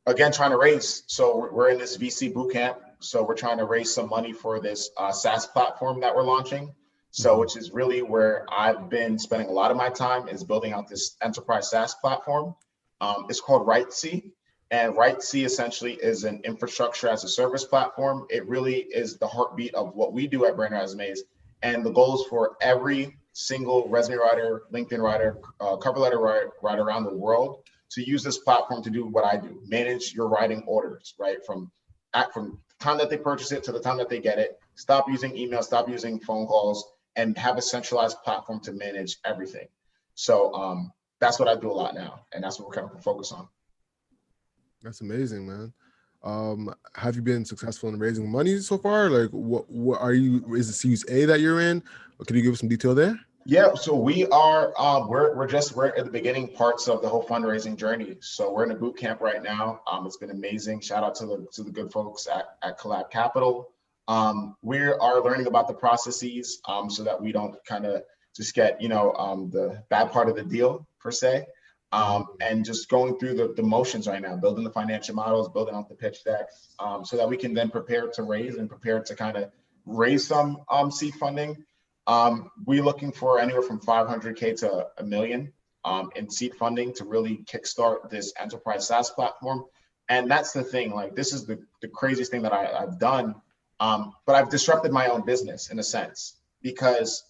Speaker 3: again trying to raise. So we're in this VC boot camp. So we're trying to raise some money for this SaaS platform that we're launching. So which is really where I've been spending a lot of my time, is building out this enterprise SaaS platform. It's called RightC. And RightC essentially is an infrastructure as a service platform. It really is the heartbeat of what we do at BrandResumes. And the goal is for every single resume writer, LinkedIn writer, cover letter writer around the world to use this platform to do what I do, manage your writing orders, right? From the time that they purchase it to the time that they get it, stop using email, stop using phone calls, and have a centralized platform to manage everything. So that's what I do a lot now. And that's what we're kind of focused on.
Speaker 4: That's amazing, man. Have you been successful in raising money so far? Like what are you, is it Series A that you're in? Or can you give us some detail there?
Speaker 3: Yeah, so we are, we're at the beginning parts of the whole fundraising journey. So we're in a boot camp right now. It's been amazing. Shout out to the good folks at Collab Capital. We are learning about the processes so that we don't kind of just get, the bad part of the deal per se. And just going through the motions right now, building the financial models, building out the pitch decks, so that we can then prepare to raise and prepare to kind of raise some seed funding. We're looking for anywhere from 500K to $1 million in seed funding to really kickstart this enterprise SaaS platform. And that's the thing, like this is the craziest thing that I've done, but I've disrupted my own business in a sense, because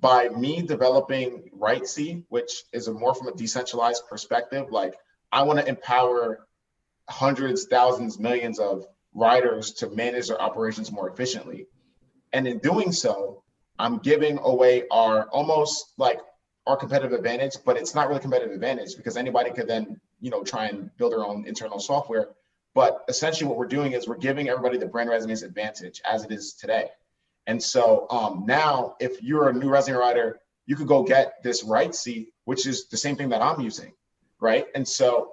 Speaker 3: by me developing RightC, which is more from a decentralized perspective, like I want to empower hundreds, thousands, millions of writers to manage their operations more efficiently. And in doing so, I'm giving away our competitive advantage, but it's not really competitive advantage because anybody could then, try and build their own internal software. But essentially what we're doing is we're giving everybody the BrandResumes advantage as it is today. And so now if you're a new resume writer, you could go get this RightC, which is the same thing that I'm using, right? And so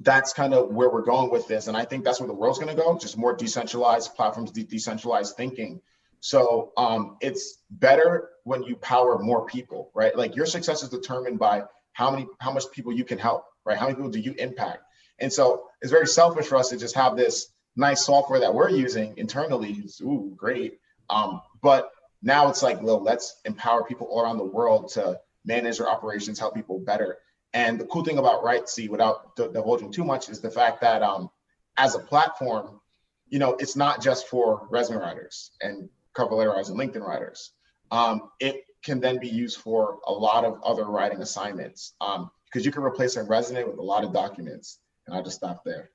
Speaker 3: that's kind of where we're going with this. And I think that's where the world's going to go, just more decentralized platforms, decentralized thinking. So it's better when you power more people, right? Like your success is determined by how much people you can help, right? How many people do you impact? And so it's very selfish for us to just have this nice software that we're using internally. It's, ooh, great. But now it's like, well, let's empower people all around the world to manage their operations, help people better. And the cool thing about RightC, without divulging too much, is the fact that as a platform, it's not just for resume writers and cover letter writers and LinkedIn writers. It can then be used for a lot of other writing assignments because you can replace a resume with a lot of documents. And I'll just stop there.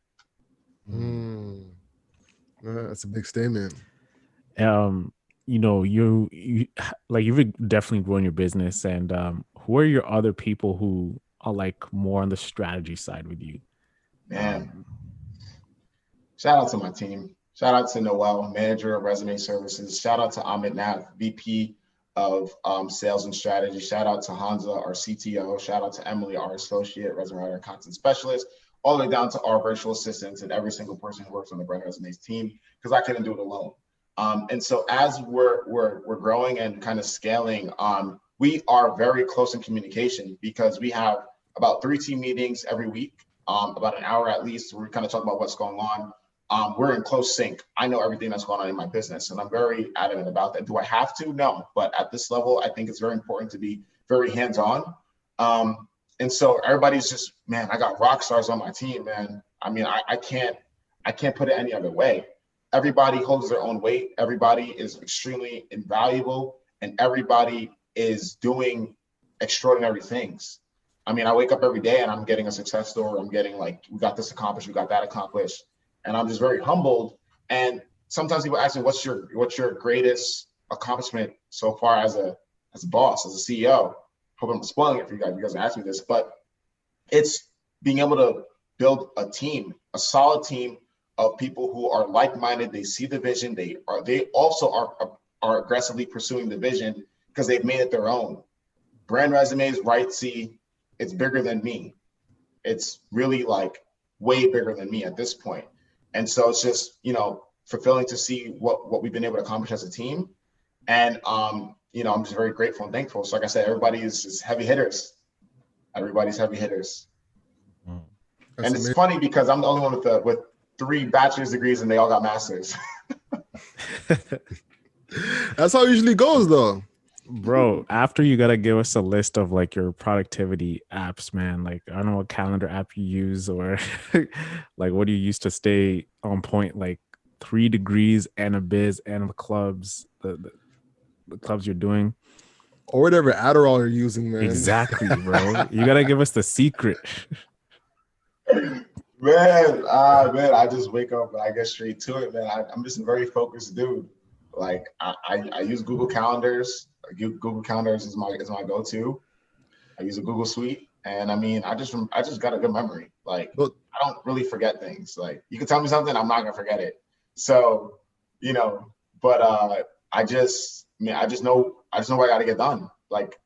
Speaker 4: That's a big statement.
Speaker 2: You've definitely grown your business, and who are your other people who are like more on the strategy side with you?
Speaker 3: Man, shout out to my team. Shout out to Noel, manager of resume services. Shout out to Amit Nath, VP of sales and strategy. Shout out to Hansa, our CTO. Shout out to Emily, our associate resume writer and content specialist, all the way down to our virtual assistants and every single person who works on the BrandResumes team, because I couldn't do it alone. And so as we're growing and kind of scaling, we are very close in communication because we have about 3 team meetings every week. about an hour at least. We're kind of talking about what's going on. We're in close sync. I know everything that's going on in my business, and I'm very adamant about that. Do I have to? No, but at this level, I think it's very important to be very hands-on. And so everybody's just, man, I got rock stars on my team, man. I mean, I can't put it any other way. Everybody holds their own weight. Everybody is extremely invaluable, and everybody is doing extraordinary things. I mean, I wake up every day and I'm getting a success story. I'm getting like, we got this accomplished, we got that accomplished. And I'm just very humbled. And sometimes people ask me, what's your greatest accomplishment so far as a boss, as a CEO? Hope I'm spoiling it for you guys. You guys asked me this, but it's being able to build a team, a solid team of people who are like-minded. They see the vision. They also are aggressively pursuing the vision because they've made it their own. BrandResumes, right? See, it's bigger than me. It's really like way bigger than me at this point. And so it's just, fulfilling to see what we've been able to accomplish as a team. And, I'm just very grateful and thankful. So like I said, everybody is just heavy hitters. Everybody's heavy hitters.
Speaker 4: That's
Speaker 3: and it's
Speaker 4: amazing.
Speaker 3: funny because I'm the only one with 3 bachelor's degrees and they all got masters.
Speaker 4: That's how it usually goes, though.
Speaker 2: Bro, after you gotta give us a list of like your productivity apps, man. Like, I don't know what calendar app you use or like what do you use to stay on point, like 3 degrees and a biz and the clubs, the clubs you're doing.
Speaker 4: Or whatever Adderall you're using, man.
Speaker 2: Exactly, bro. You gotta give us the secret.
Speaker 3: Man, I just wake up and I get straight to it, man. I'm just a very focused dude. Like I use Google Calendars. Google Calendars is my go-to. I use a Google Suite, and I mean, I just got a good memory. Like, I don't really forget things. Like, you can tell me something, I'm not gonna forget it. So, but I just know what I got to get done. Like,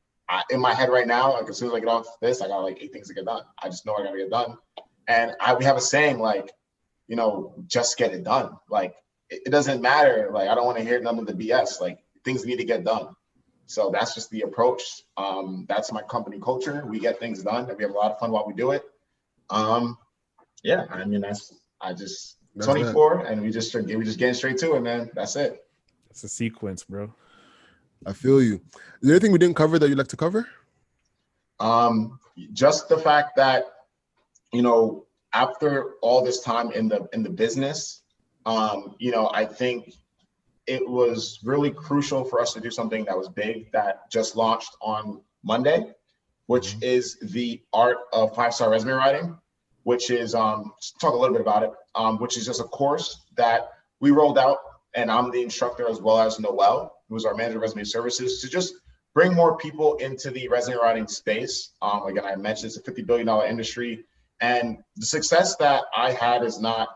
Speaker 3: in my head right now, like as soon as I get off this, I got like 8 things to get done. I just know I got to get done. And we have a saying like, just get it done. Like, it doesn't matter. Like, I don't want to hear none of the BS. Like, things need to get done. So that's just the approach. That's my company culture. We get things done, and we have a lot of fun while we do it. Yeah, I mean, that's 24, and we just getting straight to it, man. That's it.
Speaker 2: It's a sequence, bro.
Speaker 4: I feel you. Is there anything we didn't cover that you'd like to cover?
Speaker 3: Just the fact that, after all this time in the business, I think it was really crucial for us to do something that was big that just launched on Monday, which is the art of 5-star resume writing, which is, just talk a little bit about it, which is just a course that we rolled out, and I'm the instructor as well as Noel, who's our manager of resume services, to just bring more people into the resume writing space. Again, I mentioned it's a $50 billion industry, and the success that I had is not,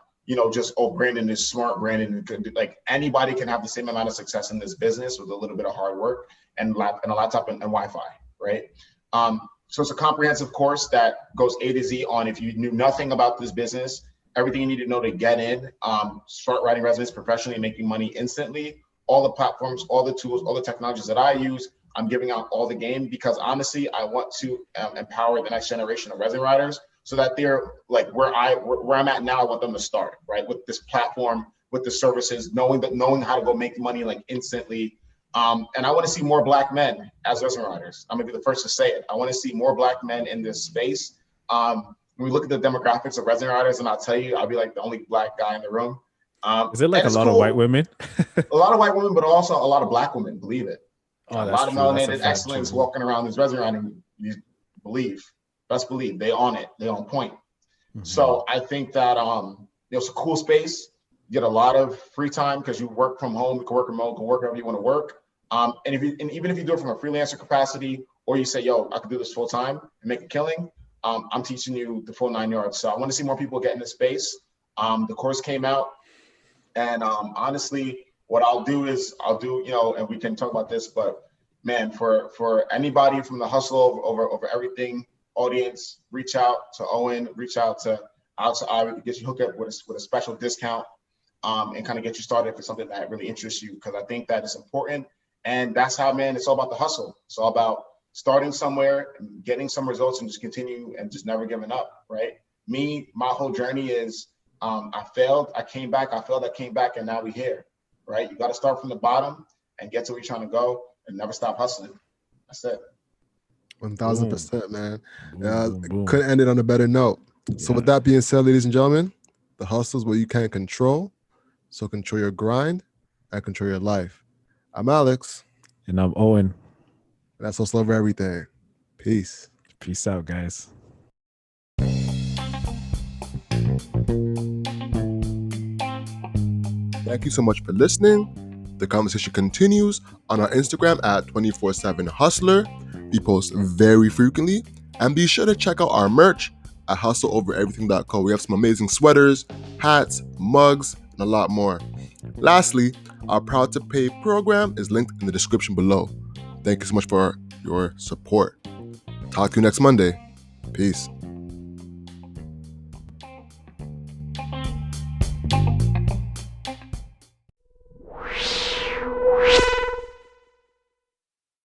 Speaker 3: just, Brandon is smart, Brandon could do, like, anybody can have the same amount of success in this business with a little bit of hard work and a laptop and Wi-Fi, right? So it's a comprehensive course that goes A to Z on, if you knew nothing about this business, everything you need to know to get in, start writing resumes professionally, making money instantly, all the platforms, all the tools, all the technologies that I use, I'm giving out all the game, because honestly, I want to empower the next generation of resume writers, so that they're like where I'm at now. I want them to start, right, with this platform, with the services, knowing how to go make money like instantly. And I want to see more Black men as resume writers. I'm gonna be the first to say it. I want to see more Black men in this space. When we look at the demographics of resume writers, and I'll tell you, I'll be like the only Black guy in the room.
Speaker 2: Is it like a lot of white women?
Speaker 3: A lot of white women, but also a lot of Black women, believe it.
Speaker 2: Oh,
Speaker 3: a lot of melanated excellence walking around this resume writing. You best believe they on it. They on point. Mm-hmm. So I think that it's a cool space. You get a lot of free time because you work from home. You can work remote. You can work wherever you want to work. And even if you do it from a freelancer capacity, or you say, "Yo, I could do this full time and make a killing," I'm teaching you the full 9 yards. So I want to see more people get in this space. The course came out, and honestly, what I'll do, and we can talk about this, but man, for anybody from the hustle over everything audience, reach out to Owen, reach out to I, we can get you hooked up with a special discount, and kind of get you started if it's something that really interests you, because I think that is important. And that's how, man, it's all about the hustle. It's all about starting somewhere and getting some results and just continue and just never giving up, right? my whole journey is I failed, I came back, I failed, I came back, and now we're here, right? You got to start from the bottom and get to where you're trying to go and never stop hustling. That's it.
Speaker 4: 1000%, man.
Speaker 2: Boom, boom.
Speaker 4: Couldn't end it on a better note. So
Speaker 2: Yeah.
Speaker 4: with that being said, ladies and gentlemen, the hustle is what you can't control. So control your grind and control your life. I'm Alex.
Speaker 2: And I'm Owen.
Speaker 4: And that's Hustle Over Everything. Peace.
Speaker 2: Peace out, guys.
Speaker 1: Thank you so much for listening. The conversation continues on our Instagram at 247hustler. We post very frequently. And be sure to check out our merch at hustleovereverything.co. We have some amazing sweaters, hats, mugs, and a lot more. Lastly, our Proud to Pay program is linked in the description below. Thank you so much for your support. Talk to you next Monday. Peace.